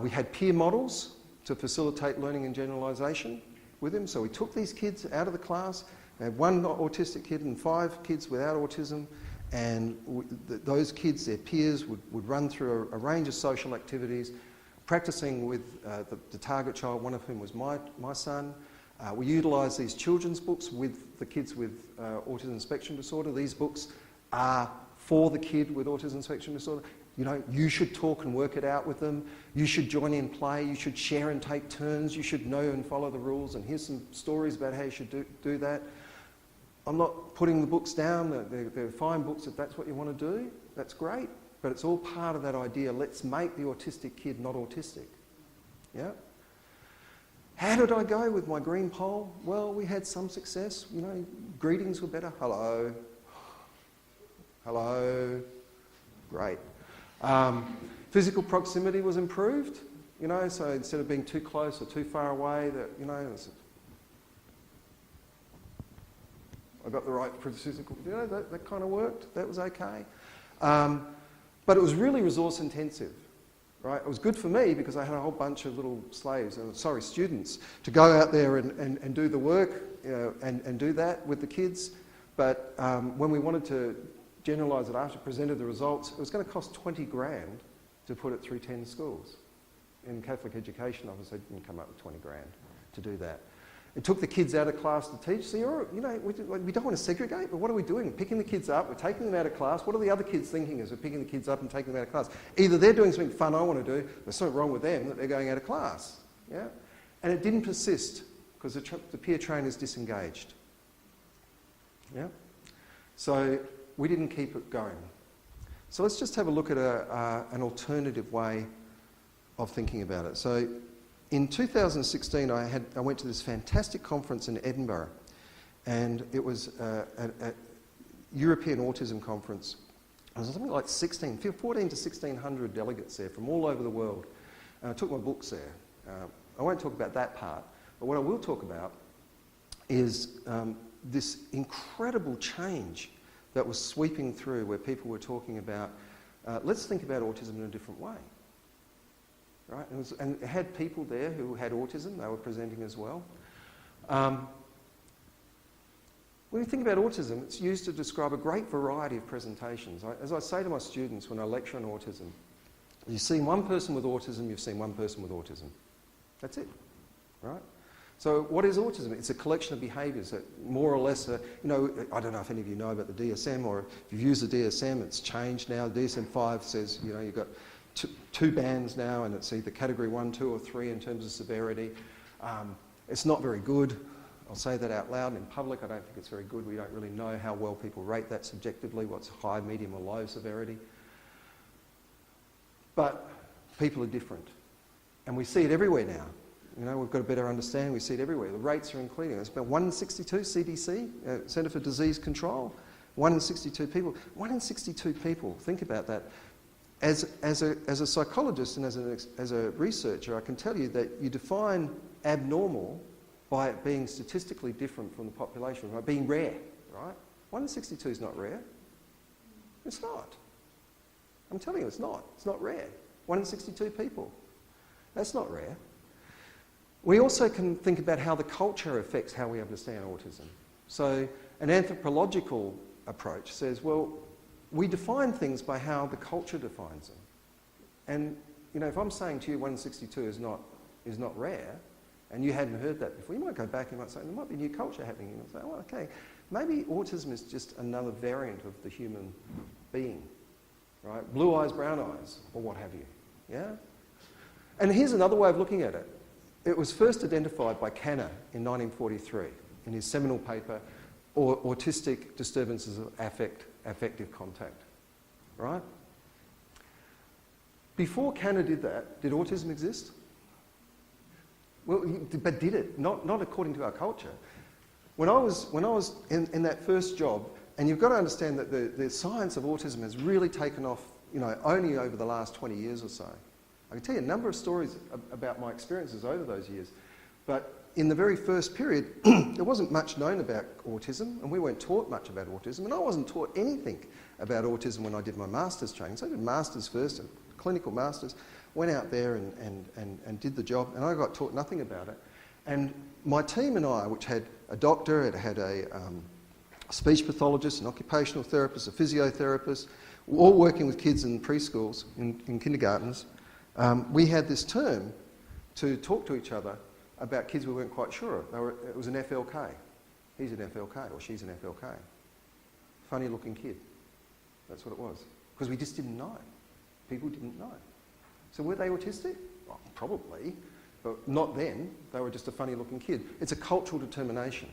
We had peer models to facilitate learning and generalisation with him. So we took these kids out of the class. We had 1 autistic kid and 5 kids without autism. And those kids, their peers, would run through a range of social activities, practicing with the target child, one of whom was my son. We utilised these children's books with the kids with autism spectrum disorder. These books are for the kid with autism spectrum disorder. You should talk and work it out with them. You should join in play. You should share and take turns. You should know and follow the rules. And here's some stories about how you should do that. I'm not putting the books down. They're fine books if that's what you want to do. That's great. But it's all part of that idea. Let's make the autistic kid not autistic. Yeah? How did I go with my green pole? Well, we had some success. Greetings were better. Hello. Hello. Great. Physical proximity was improved. So instead of being too close or too far away, I got the right physical, that kind of worked. That was okay. But it was really resource intensive, right? It was good for me because I had a whole bunch of little students to go out there and do the work and do that with the kids. But when we wanted to generalise it after presented the results, it was going to cost 20 grand to put it through 10 schools. in Catholic education office, they didn't come up with 20 grand to do that. It took the kids out of class to teach. So we don't want to segregate, but what are we doing? Picking the kids up, we're taking them out of class. What are the other kids thinking as we're picking the kids up and taking them out of class? Either they're doing something fun I want to do, there's something wrong with them that they're going out of class. Yeah? And it didn't persist because the peer trainers disengaged. Yeah? So we didn't keep it going. So let's just have a look at an alternative way of thinking about it. So in 2016, I went to this fantastic conference in Edinburgh, and it was a European Autism conference. There was something like 14 to 1600 delegates there from all over the world. And I took my books there. I won't talk about that part, but what I will talk about is this incredible change that was sweeping through, where people were talking about, let's think about autism in a different way. Right? And it had people there who had autism, they were presenting as well. When you think about autism, it's used to describe a great variety of presentations. As I say to my students when I lecture on autism, you've seen one person with autism, you've seen one person with autism. That's it, right? So what is autism? It's a collection of behaviours that more or less, I don't know if any of you know about the DSM, or if you've used the DSM, it's changed now. DSM-5 says, you've got two bands now, and it's either category 1, 2 or 3 in terms of severity. It's not very good. I'll say that out loud in public. I don't think it's very good. We don't really know how well people rate that subjectively, what's high, medium or low severity. But people are different. And we see it everywhere now. We've got a better understanding. We see it everywhere. The rates are increasing. It's about 1 in 62, CDC, Centre for Disease Control. 1 in 62 people. 1 in 62 people. Think about that. As a psychologist and as a researcher, I can tell you that you define abnormal by it being statistically different from the population, by being rare, right? 1 in 62 is not rare. It's not. I'm telling you, it's not. It's not rare. 1 in 62 people. That's not rare. We also can think about how the culture affects how we understand autism. So an anthropological approach says, well, we define things by how the culture defines them. And, if I'm saying to you 1 in 62 is not rare, and you hadn't heard that before, you might go back and you might say, there might be a new culture happening. You might say, oh, okay, maybe autism is just another variant of the human being, right? Blue eyes, brown eyes, or what have you, yeah? And here's another way of looking at it. It was first identified by Kanner in 1943 in his seminal paper, Autistic Disturbances of Affective Contact, right? Before Kanner did that, did autism exist? Well, but did it? Not according to our culture. When I was in that first job, and you've got to understand that the science of autism has really taken off, only over the last 20 years or so. I can tell you a number of stories about my experiences over those years, but in the very first period, there wasn't much known about autism, and we weren't taught much about autism, and I wasn't taught anything about autism when I did my master's training. So I did master's first, a clinical master's, went out there and did the job, and I got taught nothing about it. And my team and I, which had a doctor, it had a speech pathologist, an occupational therapist, a physiotherapist, all working with kids in preschools, in kindergartens, we had this term to talk to each other about kids we weren't quite sure of. It was an FLK. He's an FLK, or she's an FLK. Funny looking kid. That's what it was. Because we just didn't know. People didn't know. So were they autistic? Well, probably, but not then. They were just a funny looking kid. It's a cultural determination.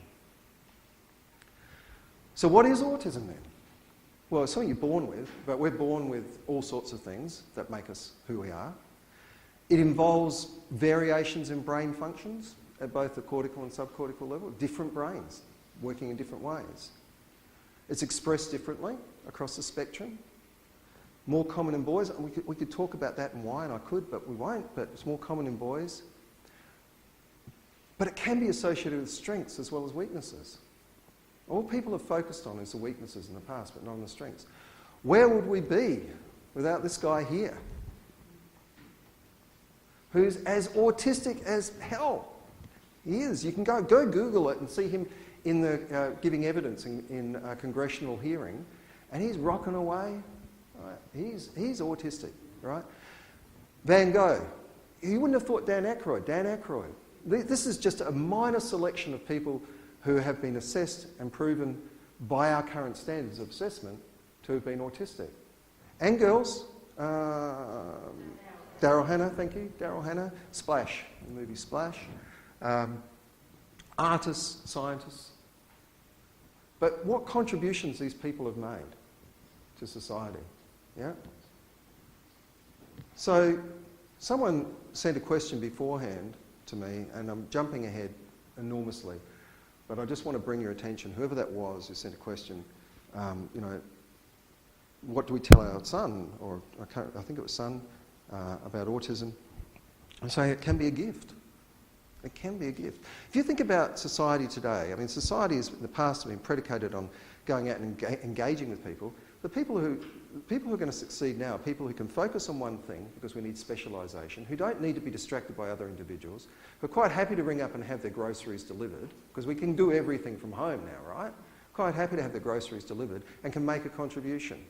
So what is autism then? Well, it's something you're born with, but we're born with all sorts of things that make us who we are. It involves variations in brain functions at both the cortical and subcortical level, different brains working in different ways. It's expressed differently across the spectrum. More common in boys, and we could talk about that and why, and I could, but we won't, but it's more common in boys. But it can be associated with strengths as well as weaknesses. All people have focused on is the weaknesses in the past, but not on the strengths. Where would we be without this guy here? Who's as autistic as hell. He is. You can go Google it and see him in the giving evidence in a congressional hearing, and he's rocking away. Right? He's autistic, right? Van Gogh, You wouldn't have thought Dan Aykroyd. This is just a minor selection of people who have been assessed and proven by our current standards of assessment to have been autistic. And girls, Daryl Hannah, thank you, Daryl Hannah, Splash, the movie Splash. Artists, scientists. But what contributions these people have made to society, yeah? So someone sent a question beforehand to me, and I'm jumping ahead enormously, but I just want to bring your attention, whoever that was who sent a question, you know, what do we tell our son, or I think it was son, about autism? I'm saying it can be a gift. It can be a gift. If you think about society today, I mean, society has in the past been predicated on going out and engaging with people. The people who are going to succeed now are people who can focus on one thing, because we need specialisation, who don't need to be distracted by other individuals, who are quite happy to ring up and have their groceries delivered, because we can do everything from home now, right? Quite happy to have their groceries delivered and can make a contribution.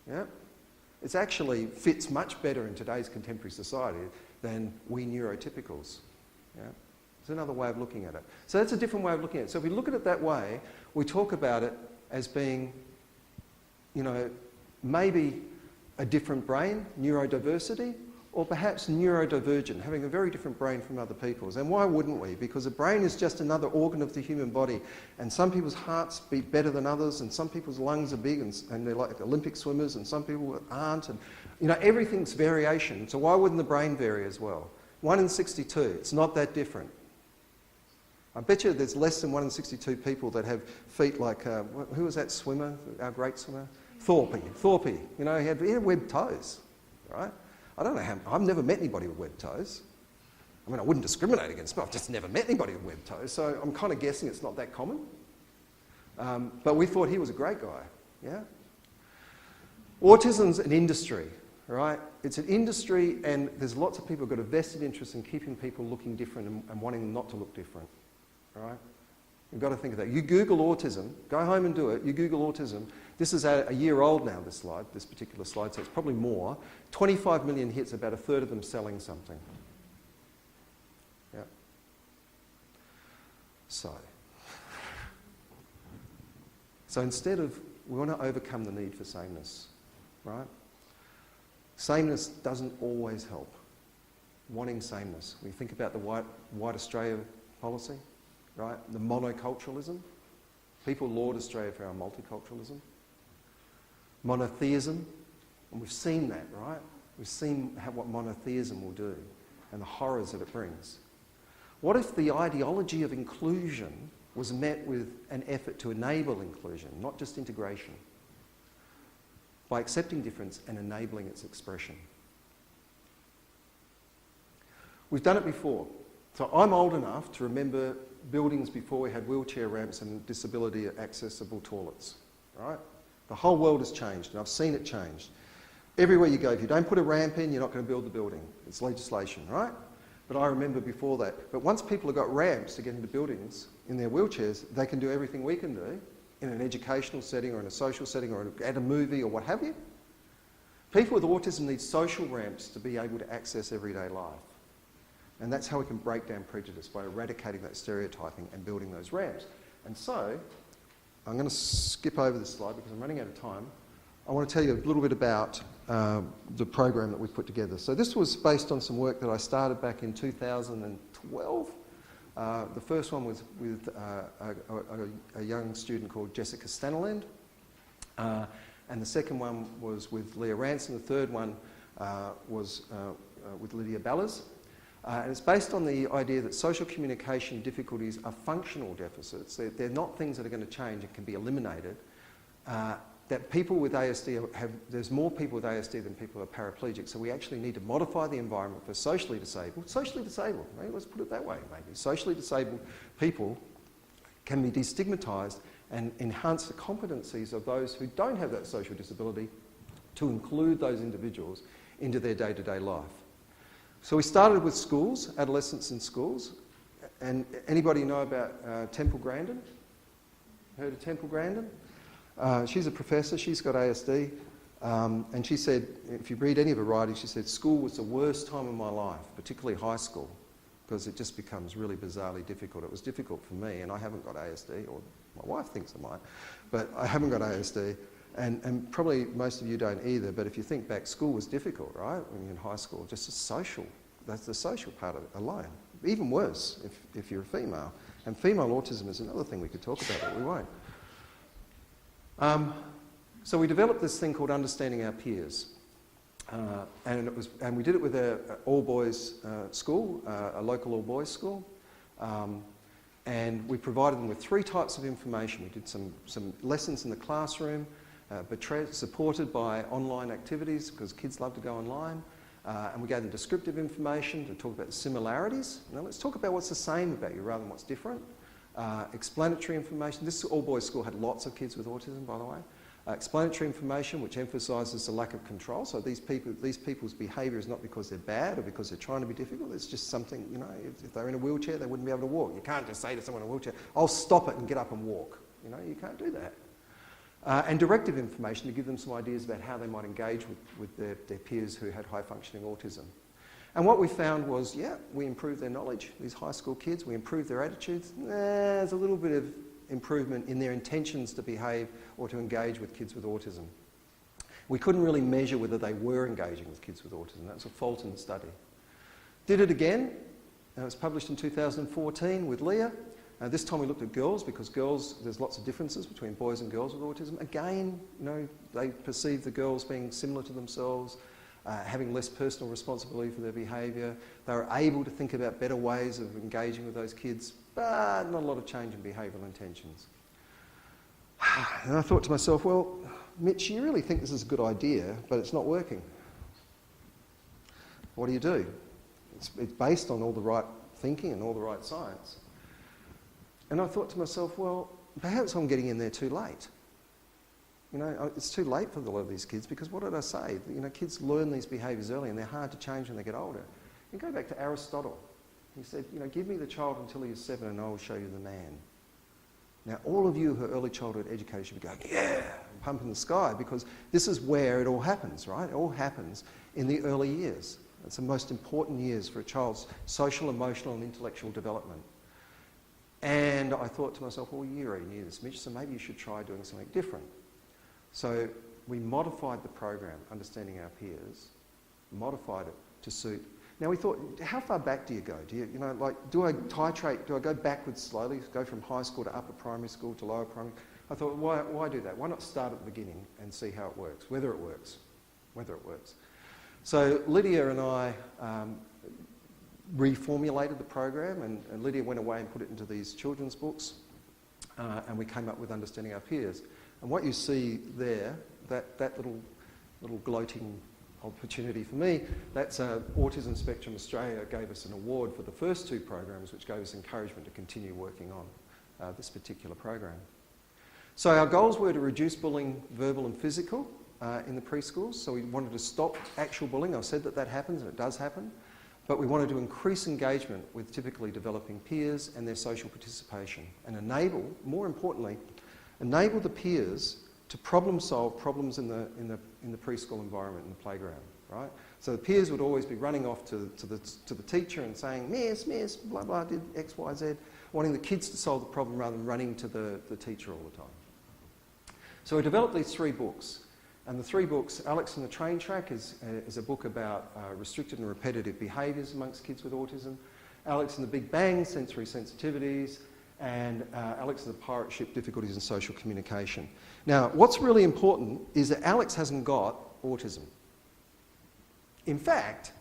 Yeah? It actually fits much better in today's contemporary society than we neurotypicals. Yeah? It's another way of looking at it. So that's a different way of looking at it. So if we look at it that way, we talk about it as being, you know, maybe a different brain, neurodiversity, or perhaps neurodivergent, having a very different brain from other people's. And why wouldn't we? Because a brain is just another organ of the human body, and some people's hearts beat better than others, and some people's lungs are big and they're like Olympic swimmers, and some people aren't, and you know, everything's variation. So why wouldn't the brain vary as well? 1 in 62, it's not that different. I bet you there's less than 1 in 62 people that have feet like, who was that swimmer, our great swimmer? Thorpe, you know, he had webbed toes, right? I don't know how, I've never met anybody with webbed toes. I mean, I wouldn't discriminate against them, I've just never met anybody with webbed toes, so I'm kind of guessing it's not that common. But we thought he was a great guy, yeah? Autism's an industry, right? It's an industry, and there's lots of people who've got a vested interest in keeping people looking different and wanting them not to look different, right? You've got to think of that. You Google autism, go home and do it, you Google autism. This is a year old now, this particular slide, so it's probably more. 25 million hits, about a third of them selling something. Yeah. So instead of, we want to overcome the need for sameness, right? Sameness doesn't always help. Wanting sameness. We think about the White Australia policy, right? The monoculturalism. People laud Australia for our multiculturalism. Monotheism, and we've seen that, right? We've seen what monotheism will do and the horrors that it brings. What if the ideology of inclusion was met with an effort to enable inclusion, not just integration, by accepting difference and enabling its expression? We've done it before. So I'm old enough to remember buildings before we had wheelchair ramps and disability accessible toilets, right? The whole world has changed, and I've seen it change. Everywhere you go, if you don't put a ramp in, you're not going to build the building. It's legislation, right? But I remember before that. But once people have got ramps to get into buildings in their wheelchairs, they can do everything we can do in an educational setting or in a social setting or at a movie or what have you. People with autism need social ramps to be able to access everyday life. And that's how we can break down prejudice, by eradicating that stereotyping and building those ramps. And so, I'm going to skip over this slide because I'm running out of time. I want to tell you a little bit about the program that we put together. So this was based on some work that I started back in 2012. The first one was with a young student called Jessica Staniland. And the second one was with Leah Ransom. The third one was with Lydia Ballas. And it's based on the idea that social communication difficulties are functional deficits. They're not things that are going to change and can be eliminated. That people with ASD there's more people with ASD than people who are paraplegic, so we actually need to modify the environment for socially disabled, right? Let's put it that way maybe. Socially disabled people can be destigmatised and enhance the competencies of those who don't have that social disability to include those individuals into their day-to-day life. So we started with schools, adolescents in schools. And anybody know about Temple Grandin? Heard of Temple Grandin? She's a professor, she's got ASD. And she said, if you read any of her writing, she said, school was the worst time of my life, particularly high school, because it just becomes really bizarrely difficult. It was difficult for me, and I haven't got ASD, or my wife thinks I might, but I haven't got ASD, and probably most of you don't either, but if you think back, school was difficult, right, when you're in high school, just a social, that's the social part of it alone. Even worse if you're a female. And female autism is another thing we could talk about, but we won't. So we developed this thing called Understanding Our Peers. And we did it with an all-boys school, a local all-boys school. And we provided them with 3 types of information. We did some lessons in the classroom, but supported by online activities, because kids love to go online. And we gave them descriptive information to talk about the similarities. Now let's talk about what's the same about you rather than what's different. Explanatory information. This all-boys school had lots of kids with autism, by the way. Explanatory information, which emphasises the lack of control. So these people's behaviour is not because they're bad or because they're trying to be difficult. It's just something, you know, if they're in a wheelchair, they wouldn't be able to walk. You can't just say to someone in a wheelchair, "I'll stop it and get up and walk." You know, you can't do that. And directive information to give them some ideas about how they might engage with their peers who had high-functioning autism. And what we found was, yeah, we improved their knowledge, these high school kids, we improved their attitudes. There's a little bit of improvement in their intentions to behave or to engage with kids with autism. We couldn't really measure whether they were engaging with kids with autism. That's a Fulton study. Did it again. It was published in 2014 with Leah. This time we looked at girls, because girls, there's lots of differences between boys and girls with autism. Again, you know, they perceive the girls being similar to themselves, having less personal responsibility for their behaviour. They were able to think about better ways of engaging with those kids, but not a lot of change in behavioural intentions. And I thought to myself, well, Mitch, you really think this is a good idea, but it's not working. What do you do? It's based on all the right thinking and all the right science. And I thought to myself, well, perhaps I'm getting in there too late. You know, it's too late for a lot of these kids, because what did I say? You know, kids learn these behaviours early and they're hard to change when they get older. You go back to Aristotle. He said, you know, give me the child until he is 7 and I will show you the man. Now, all of you who are early childhood educators should be going, yeah, pump in the sky, because this is where it all happens, right? It all happens in the early years. It's the most important years for a child's social, emotional and intellectual development. And I thought to myself, well, you already knew this, Mitch, so maybe you should try doing something different. So we modified the program, Understanding Our Peers, modified it to suit. Now we thought, how far back do you go? Do you know, like, do I titrate, do I go backwards slowly, go from high school to upper primary school to lower primary? I thought, why do that? Why not start at the beginning and see how it works, whether it works. So Lydia and I reformulated the program, and Lydia went away and put it into these children's books, and we came up with Understanding Our Peers. And what you see there, that little gloating opportunity for me, that's Autism Spectrum Australia gave us an award for the first 2 programs, which gave us encouragement to continue working on this particular program. So our goals were to reduce bullying, verbal and physical, in the preschools. So we wanted to stop actual bullying. I've said that happens, and it does happen. But we wanted to increase engagement with typically developing peers and their social participation, and enable, more importantly, enable the peers to problem solve problems in the preschool environment, in the playground, right? So the peers would always be running off to the teacher and saying, Miss, blah, blah, did X, Y, Z, wanting the kids to solve the problem rather than running to the teacher all the time. So we developed these 3 books. And the 3 books, Alex and the Train Track is a book about restricted and repetitive behaviours amongst kids with autism. Alex and the Big Bang, sensory sensitivities. And Alex and the Pirate Ship, difficulties in social communication. Now, what's really important is that Alex hasn't got autism. In fact,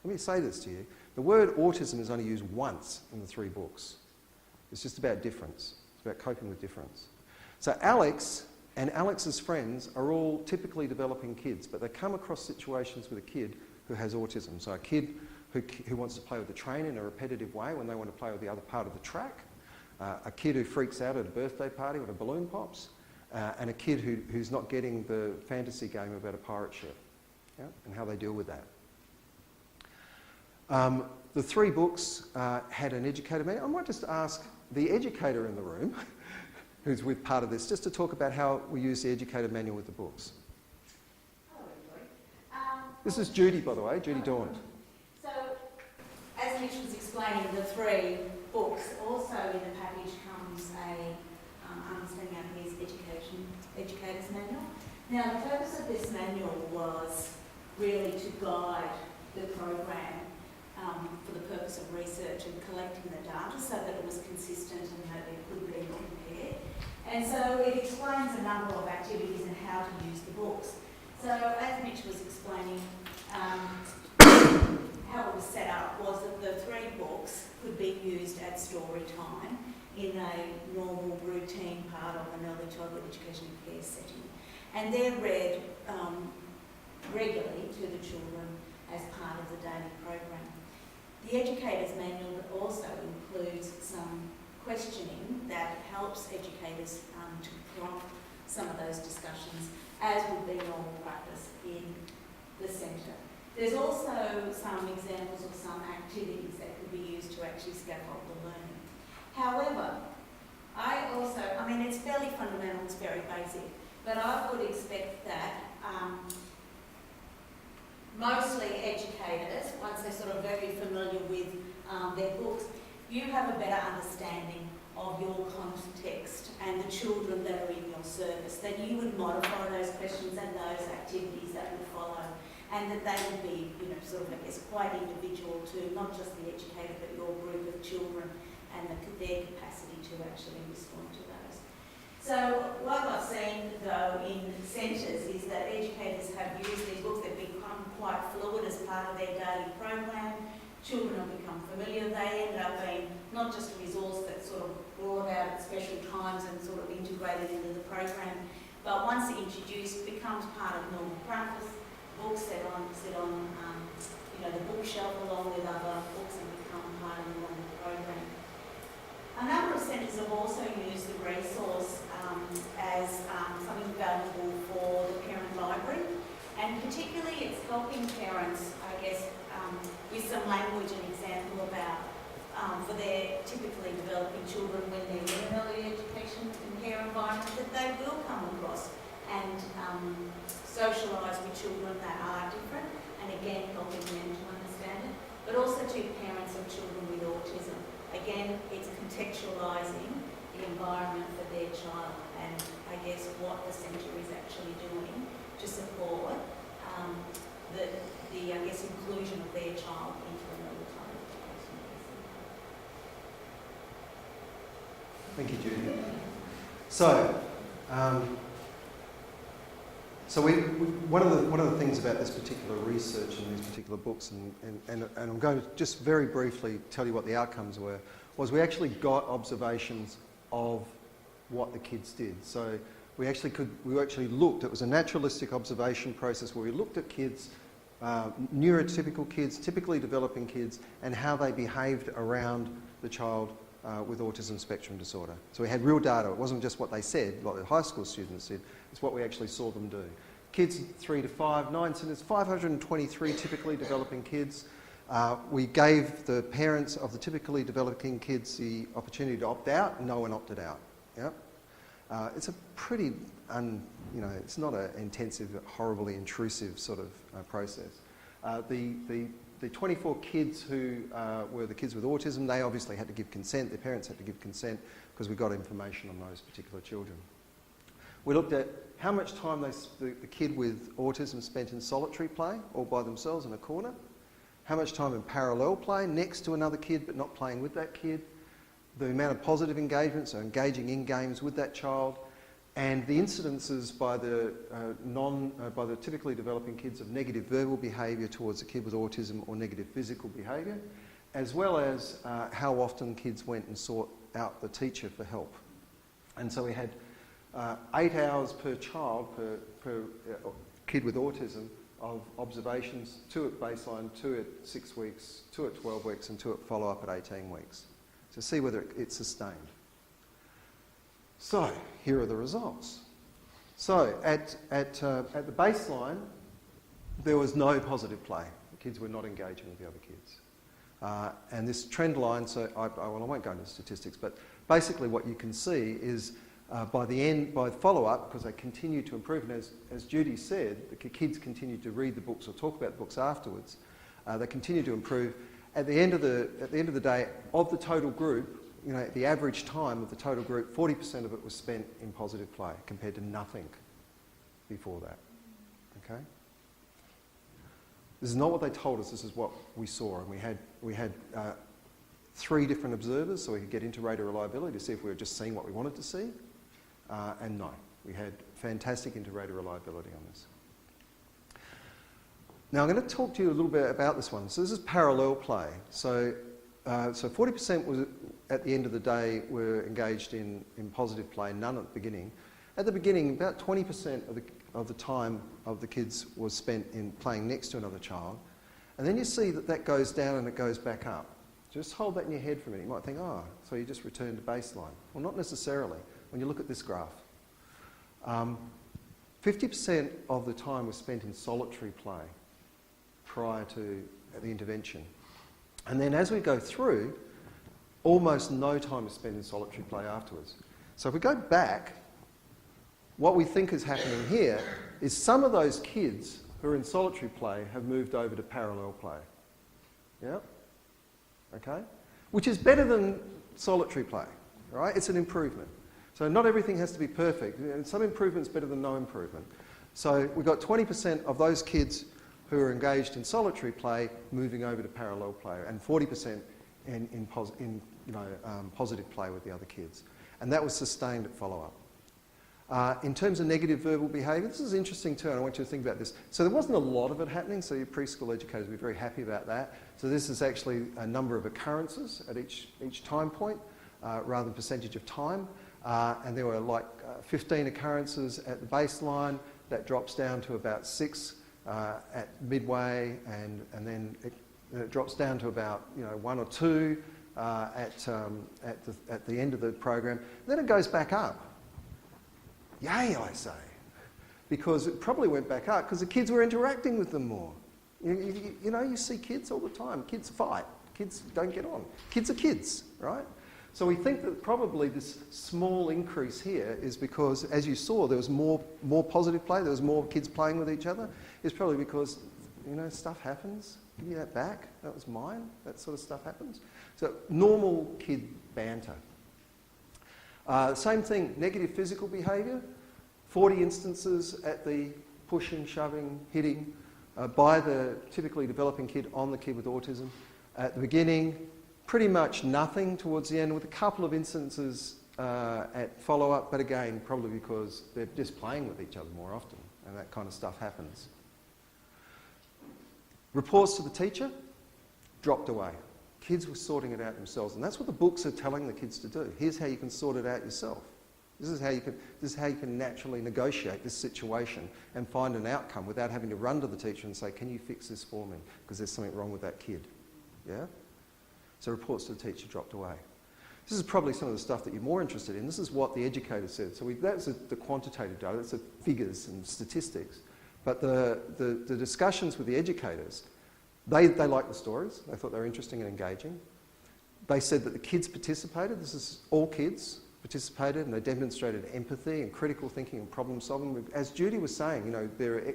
let me say this to you, the word autism is only used once in the 3 books. It's just about difference. It's about coping with difference. So Alex and Alex's friends are all typically developing kids, but they come across situations with a kid who has autism. So a kid who wants to play with the train in a repetitive way when they want to play with the other part of the track, a kid who freaks out at a birthday party when a balloon pops, and a kid who's not getting the fantasy game about a pirate ship, yeah, and how they deal with that. The 3 books had an educator manual. I might just ask the educator in the room who's with part of this, just to talk about how we use the educator manual with the books. This is Judy, by the way, Judy Dawn. So, as Mitch was explaining, the 3 books, also in the package comes a Understanding Our Peers Educator's Manual. Now, the purpose of this manual was really to guide the program for the purpose of research and collecting the data so that it was consistent and that it could be compared. And so it explains a number of activities and how to use the books. So as Mitch was explaining, how it was set up was that the 3 books could be used at story time in a normal routine part of an early childhood education and care setting. And they're read regularly to the children as part of the daily program. The Educator's Manual also includes some questioning that helps educators to prompt some of those discussions, as would be normal practice in the centre. There's also some examples of some activities that could be used to actually scaffold the learning. However, I mean, it's fairly fundamental, it's very basic, but I would expect that mostly educators, once they're sort of very familiar with their books, you have a better understanding of your context and the children that are in your service, that you would modify those questions and those activities that would follow, and that they would be, you know, sort of, I guess, quite individual to not just the educator, but your group of children and their capacity to actually respond to those. So what I've seen, though, in centres is that educators have used these books. They've become quite fluid as part of their daily program. Children have become familiar. They end up being not just a resource that's sort of brought out at special times and sort of integrated into the program, but once introduced, becomes part of normal practice. Books sit on you know, the bookshelf along with other books and become part of the normal program. A number of centres have also used the resource as something valuable for the parent library, and particularly it's helping parents, I guess, with some language and example about for their typically developing children when they're in an early education and care environment, that they will come across and socialise with children that are different, and again helping them to understand it, but also to parents of children with autism. Again, it's contextualising the environment for their child and I guess what the centre is actually doing to support the I guess inclusion of their child into an early childhood education. Thank you, Judy. So, one of the things about this particular research and these particular books, and I'm going to just very briefly tell you what the outcomes were, was we actually got observations of what the kids did. So we actually looked. It was a naturalistic observation process where we looked at kids, neurotypical kids, typically developing kids, and how they behaved around the child with autism spectrum disorder. So we had real data. It wasn't just what they said, like the high school students did. It's what we actually saw them do. Kids 3 to 5, 9 centres, 523 typically developing kids. We gave the parents of the typically developing kids the opportunity to opt out. No one opted out. Yeah? It's a pretty, it's not an intensive, horribly intrusive sort of process. The 24 kids who were the kids with autism, they obviously had to give consent. Their parents had to give consent because we got information on those particular children. We looked at how much time the kid with autism spent in solitary play, all by themselves in a corner, how much time in parallel play next to another kid but not playing with that kid, the amount of positive engagement, so engaging in games with that child, and the incidences by the typically developing kids of negative verbal behaviour towards a kid with autism or negative physical behaviour, as well as how often kids went and sought out the teacher for help. And so we had 8 hours per child, per kid with autism, of observations, 2 at baseline, 2 at 6 weeks, 2 at 12 weeks, and 2 at follow-up at 18 weeks, to see whether it's sustained. So, here are the results. So, at the baseline, there was no positive play. The kids were not engaging with the other kids. And this trend line, I won't go into statistics, but basically what you can see is by follow-up, because they continue to improve, and as Judy said, the kids continue to read the books or talk about the books afterwards, they continue to improve. At the end of the day, of the total group, the average time of the total group, 40% of it was spent in positive play compared to nothing before that. Okay? This is not what they told us, this is what we saw. And we had 3 different observers, so we could get inter-rater reliability to see if we were just seeing what we wanted to see. And no, we had fantastic inter-rater reliability on this. Now I'm going to talk to you a little bit about this one. So this is parallel play. So 40% was, at the end of the day, were engaged in positive play, none at the beginning. At the beginning, about 20% of the time of the kids was spent in playing next to another child. And then you see that goes down and it goes back up. Just hold that in your head for a minute. You might think, oh, so you just return to baseline. Well, not necessarily. When you look at this graph, 50% of the time was spent in solitary play prior to the intervention. And then as we go through, almost no time is spent in solitary play afterwards. So if we go back, what we think is happening here is some of those kids who are in solitary play have moved over to parallel play. Yeah? Okay? Which is better than solitary play, right? It's an improvement. So not everything has to be perfect. Some improvement's better than no improvement. So we've got 20% of those kids who are engaged in solitary play moving over to parallel play, and 40% in positive play with the other kids. And that was sustained at follow-up. In terms of negative verbal behaviour, this is interesting too, and I want you to think about this. So there wasn't a lot of it happening, so your preschool educators will be very happy about that. So this is actually a number of occurrences at each time point, rather than percentage of time. And there were like 15 occurrences at the baseline. That drops down to about 6 at midway, and then it drops down to about 1 or 2 at the end of the program. Then it goes back up. Yay, I say, because it probably went back up because the kids were interacting with them more. You see kids all the time. Kids fight. Kids don't get on. Kids are kids, right? So we think that probably this small increase here is because, as you saw, there was more positive play, there was more kids playing with each other. It's probably because, stuff happens. Give me that back. That was mine. That sort of stuff happens. So normal kid banter. Same thing, negative physical behaviour. 40 instances at the pushing, shoving, hitting by the typically developing kid on the kid with autism. At the beginning, pretty much nothing towards the end, with a couple of instances at follow-up, but again, probably because they're just playing with each other more often, and that kind of stuff happens. Reports to the teacher dropped away. Kids were sorting it out themselves, and that's what the books are telling the kids to do. Here's how you can sort it out yourself. This is how you can naturally negotiate this situation and find an outcome without having to run to the teacher and say, can you fix this for me? Because there's something wrong with that kid. Yeah? So reports to the teacher dropped away. This is probably some of the stuff that you're more interested in. This is what the educator said. So that's the quantitative data, that's the figures and statistics. But the discussions with the educators, they liked the stories. They thought they were interesting and engaging. They said that the kids participated. This is all kids participated, and they demonstrated empathy and critical thinking and problem solving. As Judy was saying,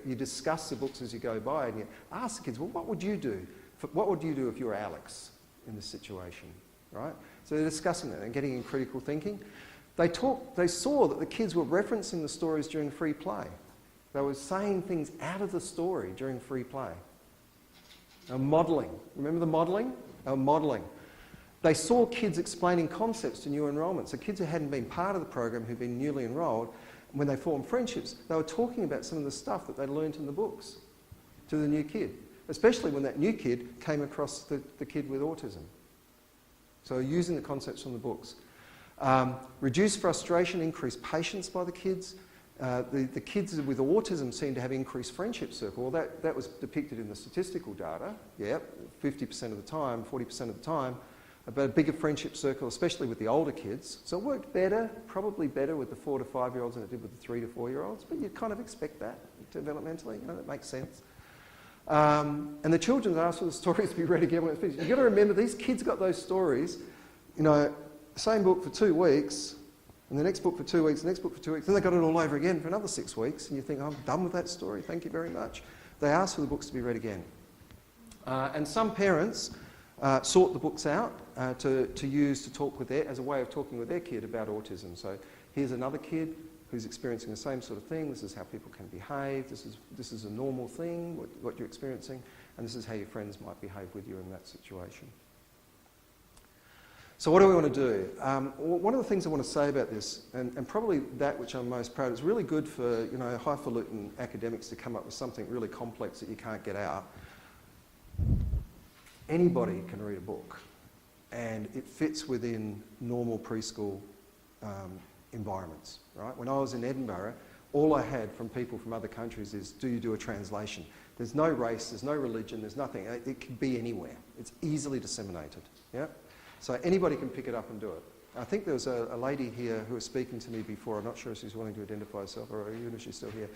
you discuss the books as you go by, and you ask the kids, well, what would you do? What would you do if you were Alex in this situation, right? So they're discussing that and getting in critical thinking. They saw that the kids were referencing the stories during free play. They were saying things out of the story during free play. Modelling. Remember the modelling? Modelling. They saw kids explaining concepts to new enrolment. So kids who hadn't been part of the program, who'd been newly enrolled, when they formed friendships, they were talking about some of the stuff that they'd learnt in the books to the new kid, especially when that new kid came across the kid with autism. So using the concepts from the books. Reduce frustration, increase patience by the kids. The kids with autism seem to have increased friendship circle. Well, that was depicted in the statistical data. Yep, 50% of the time, 40% of the time. But a bigger friendship circle, especially with the older kids. So it worked better, probably better with the 4 to 5 year olds than it did with the 3 to 4 year olds. But you kind of expect that developmentally. That makes sense. And the children asked for the stories to be read again when it's finished. You've got to remember, these kids got those stories, same book for 2 weeks, And the next book for 2 weeks, the next book for 2 weeks, then they got it all over again for another 6 weeks, and you think, I'm done with that story, thank you very much. They ask for the books to be read again. And some parents sort the books out to use to talk with as a way of talking with their kid about autism. So here's another kid who's experiencing the same sort of thing. This is how people can behave. This is a normal thing, what you're experiencing, and this is how your friends might behave with you in that situation. So what do we want to do? One of the things I want to say about this, and probably that which I'm most proud of, it's really good for highfalutin academics to come up with something really complex that you can't get out. Anybody can read a book, and it fits within normal preschool environments, right? When I was in Edinburgh, all I had from people from other countries is, do you do a translation? There's no race, there's no religion, there's nothing. It can be anywhere. It's easily disseminated, yeah? So anybody can pick it up and do it. I think there was a lady here who was speaking to me before. I'm not sure if she's willing to identify herself, or even if she's still here.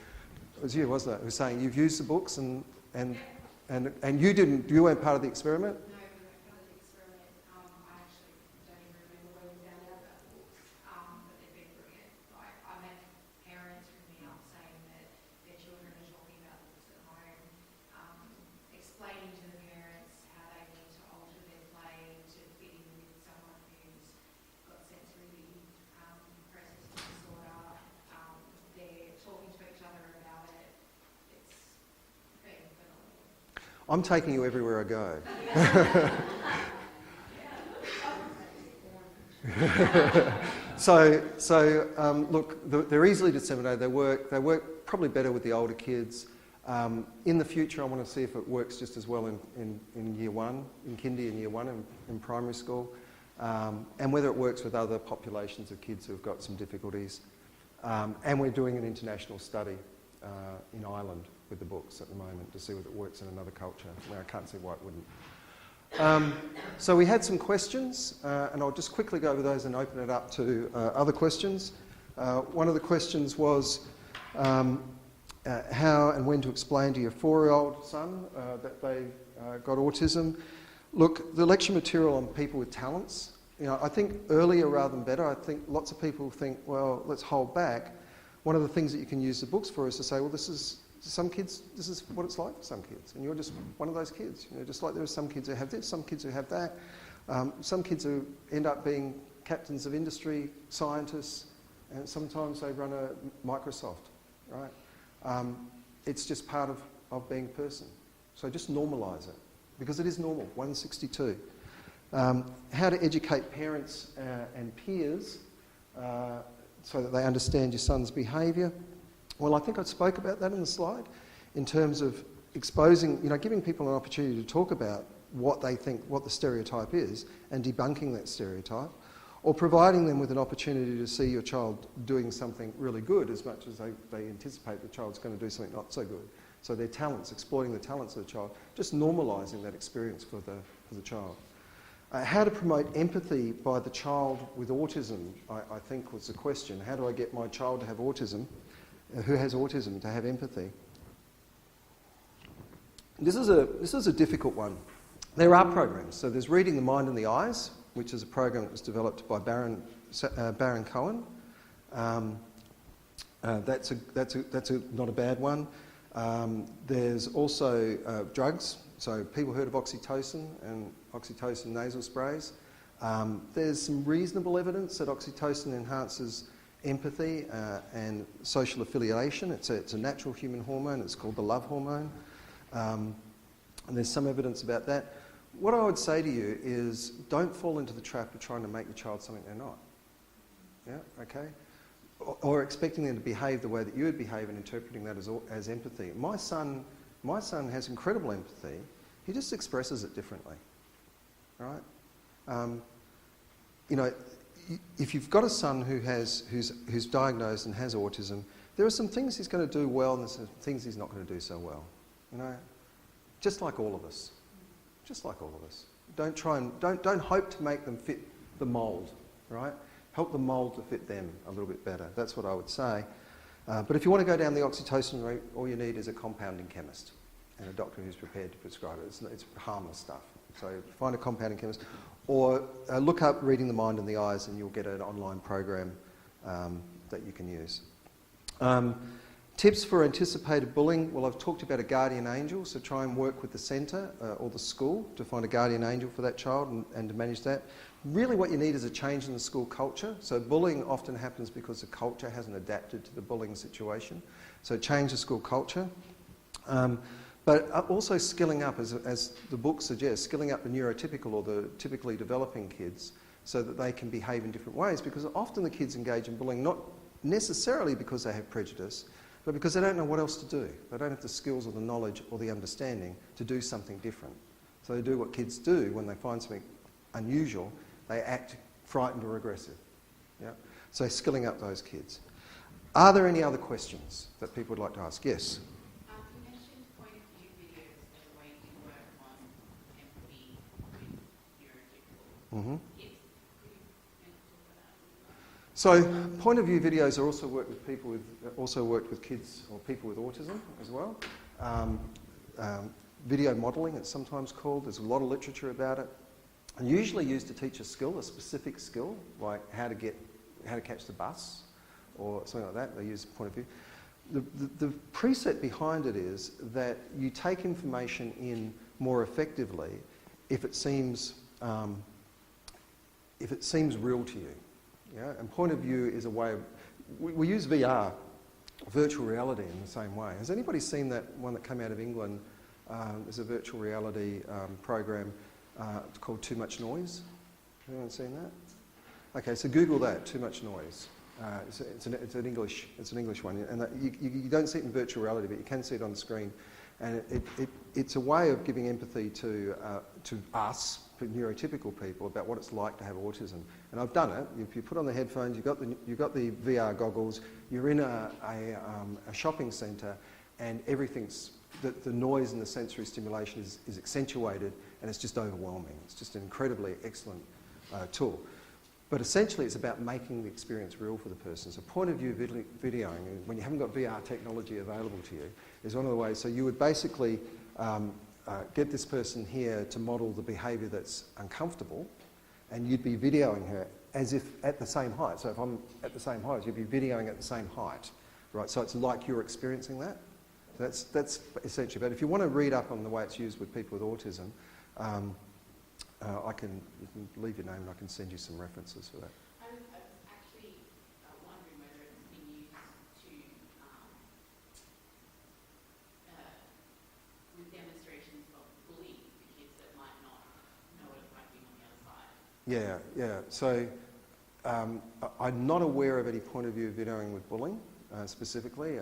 It was you, wasn't it? Who was saying you've used the books and you weren't part of the experiment? No, we weren't part of the experiment. I actually don't even remember where we found out about the books, but they've been brilliant. Like, I've had parents ring me up saying that their children are talking about the books at home, explaining to the parents how they need to alter their play to fit in with someone who's got sensory processing disorder. They're talking to each other about it. It's been phenomenal. I'm taking you everywhere I go. Look, they're easily disseminated. They work probably better with the older kids. In the future, I want to see if it works just as well in year one, in kindy and year one in primary school, and whether it works with other populations of kids who've got some difficulties. And we're doing an international study in Ireland with the books at the moment to see whether it works in another culture, where I can't see why it wouldn't. So we had some questions, and I'll just quickly go over those and open it up to other questions. One of the questions was how and when to explain to your 4-year-old son that they got autism. Look, the lecture material on people with talents, I think earlier rather than better. I think lots of people think, well, let's hold back. One of the things that you can use the books for is to say, well, this is what it's like for some kids, and you're just one of those kids. Just like there are some kids who have this, some kids who have that, some kids who end up being captains of industry, scientists, and sometimes they run a Microsoft, right? It's just part of being a person. So just normalise it, because it is normal, 162. How to educate parents and peers so that they understand your son's behaviour. Well, I think I spoke about that in the slide, in terms of exposing, giving people an opportunity to talk about what they think, what the stereotype is, and debunking that stereotype, or providing them with an opportunity to see your child doing something really good as much as they anticipate the child's going to do something not so good. So their talents, exploiting the talents of the child, just normalising that experience for the child. How to promote empathy by the child with autism, I think was the question. How do I get my child to have autism, who has autism, to have empathy? This is a difficult one. There are programs. So there's Reading the Mind and the Eyes, which is a program that was developed by Byrne Cohen. That's not a bad one. There's also drugs. So people heard of oxytocin and oxytocin nasal sprays. There's some reasonable evidence that oxytocin enhances empathy and social affiliation. It's a natural human hormone. It's called the love hormone. And there's some evidence about that. What I would say to you is, don't fall into the trap of trying to make your child something they're not. Yeah, okay? Or expecting them to behave the way that you would behave and interpreting that as empathy. My son has incredible empathy. He just expresses it differently, right? If you've got a son who's diagnosed and has autism, there are some things he's going to do well and there's some things he's not going to do so well. Just like all of us. Just like all of us. Don't hope to make them fit the mould, right? Help the mould to fit them a little bit better. That's what I would say. But if you want to go down the oxytocin route, all you need is a compounding chemist and a doctor who's prepared to prescribe it. It's harmless stuff. So find a compounding chemist, or look up Reading the Mind and the Eyes, and you'll get an online program that you can use. Tips for anticipated bullying. Well, I've talked about a guardian angel, so try and work with the centre or the school to find a guardian angel for that child and to manage that. Really what you need is a change in the school culture. So bullying often happens because the culture hasn't adapted to the bullying situation. So change the school culture. But also skilling up, as the book suggests, skilling up the neurotypical or the typically developing kids so that they can behave in different ways, because often the kids engage in bullying not necessarily because they have prejudice, but because they don't know what else to do. They don't have the skills or the knowledge or the understanding to do something different. So they do what kids do when they find something unusual. They act frightened or aggressive. Yeah? So skilling up those kids. Are there any other questions that people would like to ask? Yes? You mentioned point of view videos as a way to work on empathy with neurotypical kids. Could you maybe talk about that? So point of view videos are also worked with people with kids or people with autism as well. Video modelling, it's sometimes called. There's a lot of literature about it. And usually used to teach a skill, a specific skill, like how to catch the bus or something like that. They use point of view. The preset behind it is that you take information in more effectively if it seems real to you. Yeah? And point of view is a way of... We use VR, virtual reality, in the same way. Has anybody seen that one that came out of England? There's a virtual reality program called Too Much Noise. Anyone seen that? Okay, so Google that, Too Much Noise. It's an English one, and you don't see it in virtual reality, but you can see it on the screen. And it's a way of giving empathy to us, neurotypical people, about what it's like to have autism. And I've done it. If you put on the headphones, you've got the VR goggles. You're in a shopping centre, and everything's the noise and the sensory stimulation is accentuated, and it's just overwhelming. It's just an incredibly excellent tool. But essentially, it's about making the experience real for the person. So point of view videoing, when you haven't got VR technology available to you, is one of the ways. So you would basically get this person here to model the behaviour that's uncomfortable, and you'd be videoing her as if at the same height. So if I'm at the same height, you'd be videoing at the same height, right? So it's like you're experiencing that. That's essentially. But if you want to read up on the way it's used with people with autism, you can leave your name and I can send you some references for that. I was actually wondering whether it's been used to, with demonstrations of bullying for kids that might not know what it's like being on the other side. Yeah. So I'm not aware of any point of view videoing with bullying specifically.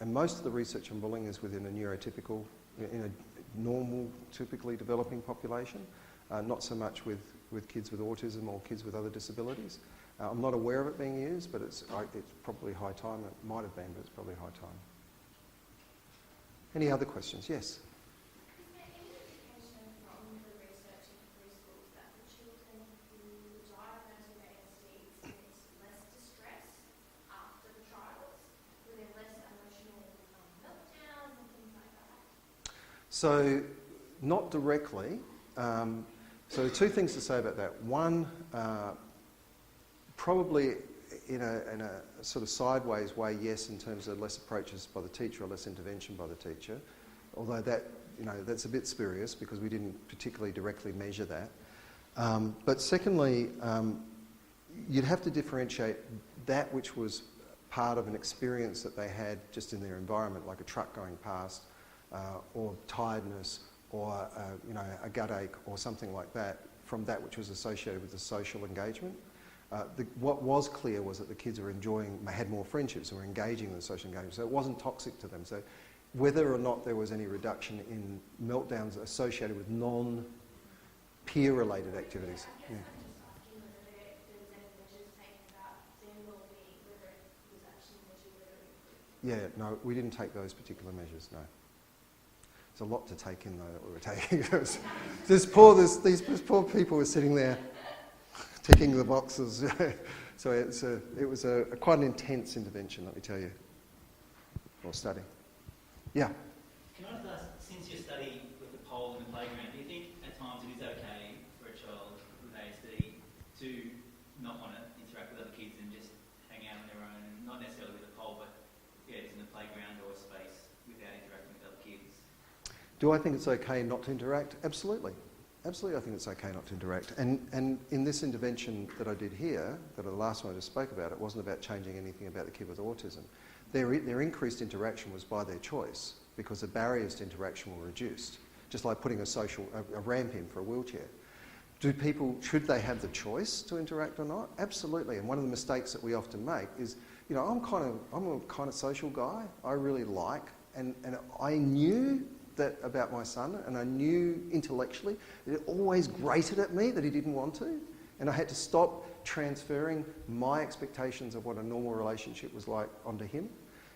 And most of the research on bullying is within a neurotypical, in a normal, typically developing population. Not so much with kids with autism or kids with other disabilities. I'm not aware of it being used, but it's probably high time. It might have been, but it's probably high time. Any other questions? Yes? Is there any indication from the research in preschools that the children who diagnosed with ASD experience less distress after the trials? Were there less emotional meltdowns and things like that? So, not directly. So two things to say about that. One, probably in a sort of sideways way, yes, in terms of less approaches by the teacher or less intervention by the teacher. Although that's a bit spurious because we didn't particularly directly measure that. But secondly, you'd have to differentiate that which was part of an experience that they had just in their environment, like a truck going past, or tiredness, or a gut ache or something like that, from that which was associated with the social engagement. What was clear was that the kids were had more friendships and were engaging in the social engagement, so it wasn't toxic to them. So whether or not there was any reduction in meltdowns associated with non-peer related activities. I'm just asking whether there was any measures taken about their well-being, whether it was actually measured, whether it improved. Yeah, no, we didn't take those particular measures, no. There's a lot to take in, though, that we were taking. These poor people were sitting there ticking the boxes. So it was quite an intense intervention, let me tell you, or study. Yeah? Can I just ask, since your study with the pole in the playground, do you think at times it is okay for a child with ASD to not want to interact with other kids and just Do I think it's okay not to interact? Absolutely. Absolutely, I think it's okay not to interact. And in this intervention that I did here, that the last one I just spoke about, it wasn't about changing anything about the kid with autism. Their increased interaction was by their choice because the barriers to interaction were reduced, just like putting a ramp in for a wheelchair. Should they have the choice to interact or not? Absolutely. And one of the mistakes that we often make is, you know, I'm a kind of social guy. I really like, and I knew that about my son, and I knew intellectually that it always grated at me that he didn't want to, and I had to stop transferring my expectations of what a normal relationship was like onto him.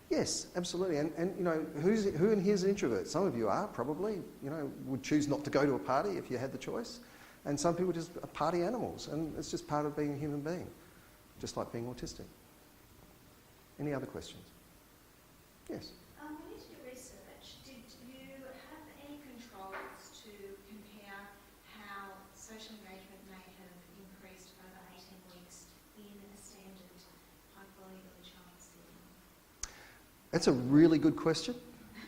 Yes, absolutely. And you know, who in here is an introvert? Some of you are probably, you know, would choose not to go to a party if you had the choice. And some people just are party animals, and it's just part of being a human being, just like being autistic. Any other questions? Yes? When you did your research, did you have any controls to compare how social engagement may have increased over 18 weeks in a standard high-quality early childhood setting? That's a really good question.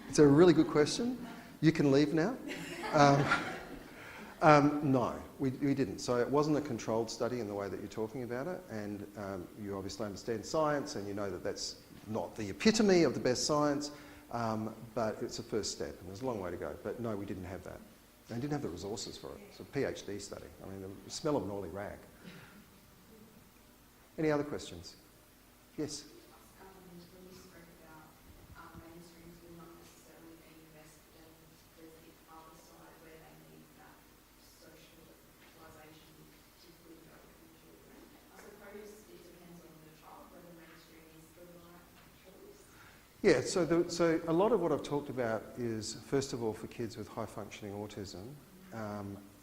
It's a really good question. You can leave now. No, we didn't. So it wasn't a controlled study in the way that you're talking about it, and you obviously understand science, and you know that that's not the epitome of the best science, but it's a first step, and there's a long way to go. But no, we didn't have that. And didn't have the resources for it. It's a PhD study. I mean, the smell of an oily rag. Any other questions? Yes? When you spoke about mainstreams will not necessarily be invested in, there's the other side where they need that socialisation, particularly with children. I suppose it depends on the child whether mainstream is the right choice. Yeah, so a lot of what I've talked about is, first of all, for kids with high-functioning autism,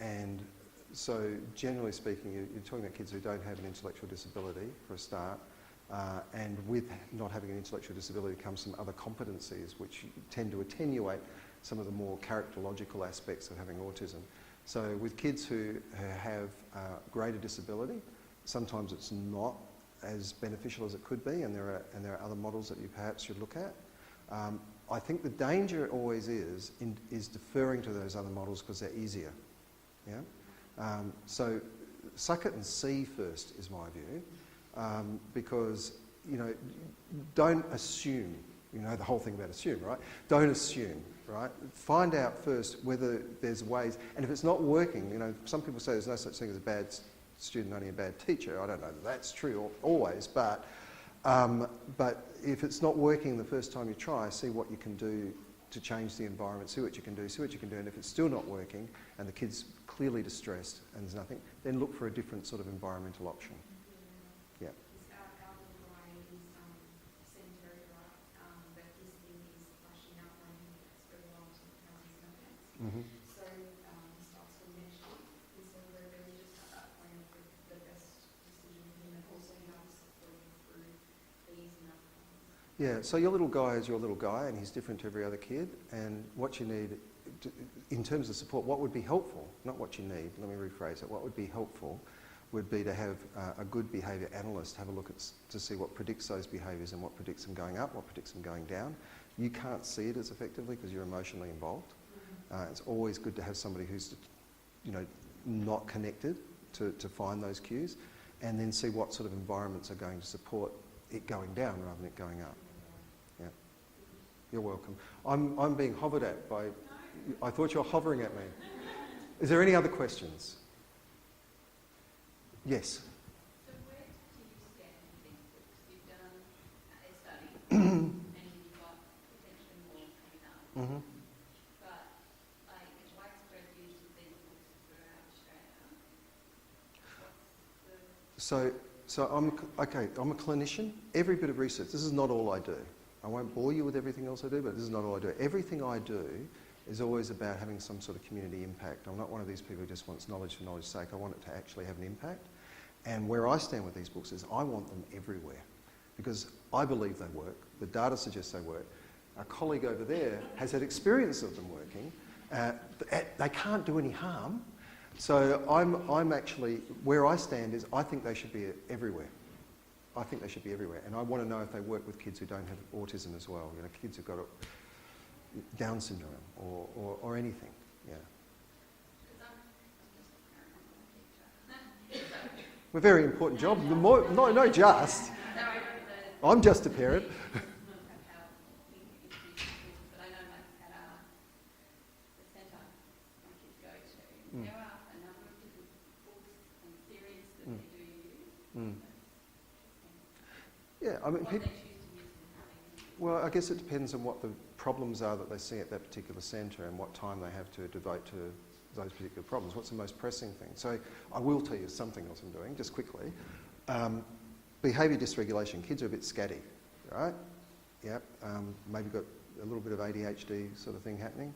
and so generally speaking, you're talking about kids who don't have an intellectual disability, for a start, and with not having an intellectual disability comes some other competencies which tend to attenuate some of the more characterological aspects of having autism. So with kids who have greater disability, sometimes it's not as beneficial as it could be, and there are other models that you perhaps should look at. I think the danger always is deferring to those other models because they're easier. Yeah. So suck it and see first is my view, because you know, don't assume. You know the whole thing about assume, right? Don't assume, right? Find out first whether there's ways, and if it's not working, you know, some people say there's no such thing as a bad student, only a bad teacher. I don't know that that's true always, but if it's not working the first time you try, see what you can do to change the environment, see what you can do, and if it's still not working and the kid's clearly distressed and there's nothing, then look for a different sort of environmental option. Yeah. Our little guy is sedentary, right? But his thing is flashing out when he gets very well to the counties and events. Mm-hmm. So he starts school next year. And so we're really just at that point of the best decision for him, and also how to support him through these and other things. Yeah, so your little guy is your little guy and he's different to every other kid, and what you need in terms of support, what would be helpful, not what you need, let me rephrase it, what would be helpful would be to have a good behaviour analyst have a look to see what predicts those behaviours and what predicts them going up, what predicts them going down. You can't see it as effectively because you're emotionally involved. It's always good to have somebody who's, you know, not connected to find those cues, and then see what sort of environments are going to support it going down rather than it going up. Yeah, you're welcome. I'm being hovered at by. I thought you were hovering at me. Is there any other questions? Yes. So where do you stand with these books? You've done a study and you've got potentially more coming up. Mm-hmm. But like it's widespread use of these books throughout Australia. I'm a clinician. Every bit of research, this is not all I do. I won't bore you with everything else I do, but this is not all I do. Everything I do is always about having some sort of community impact. I'm not one of these people who just wants knowledge for knowledge's sake. I want it to actually have an impact. And where I stand with these books is I want them everywhere because I believe they work. The data suggests they work. A colleague over there has had experience of them working. They can't do any harm. So I'm actually, where I stand is I think they should be everywhere. I think they should be everywhere. And I want to know if they work with kids who don't have autism as well. You know, kids who've got Down syndrome or anything. Yeah. We're a very important job. The more, no, just. I'm just a parent. There are a number of different books and series that they do use. Yeah, I mean, What they people. choose to use and how they use it. Well, I guess it depends on what the problems are that they see at that particular centre and what time they have to devote to those particular problems. What's the most pressing thing? So I will tell you something else I'm doing, just quickly. Behaviour dysregulation. Kids are a bit scatty, right? Yep. Maybe got a little bit of ADHD sort of thing happening.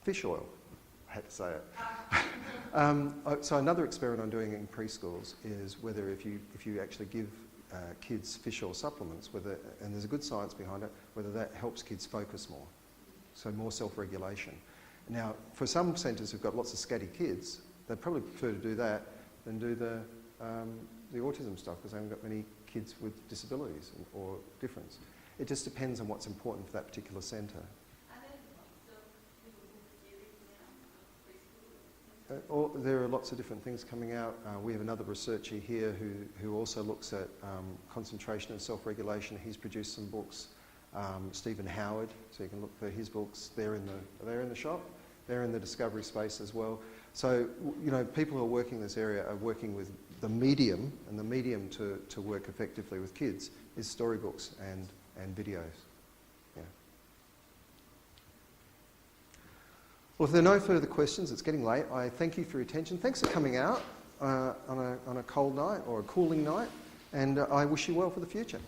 Fish oil. I had to say it. So another experiment I'm doing in preschools is whether if you actually give kids fish oil supplements, and there's a good science behind it, whether that helps kids focus more, so more self-regulation. Now, for some centres who've got lots of scatty kids, they'd probably prefer to do that than do the autism stuff because they haven't got many kids with disabilities or difference. It just depends on what's important for that particular centre. There are lots of different things coming out. We have another researcher here who also looks at concentration and self-regulation. He's produced some books. Stephen Howard, so you can look for his books. They're in the shop. They're in the discovery space as well. So people who are working in this area are working with the medium, and the medium to work effectively with kids is storybooks and videos. Yeah. Well, if there are no further questions, it's getting late. I thank you for your attention. Thanks for coming out on a cold night or a cooling night, and I wish you well for the future.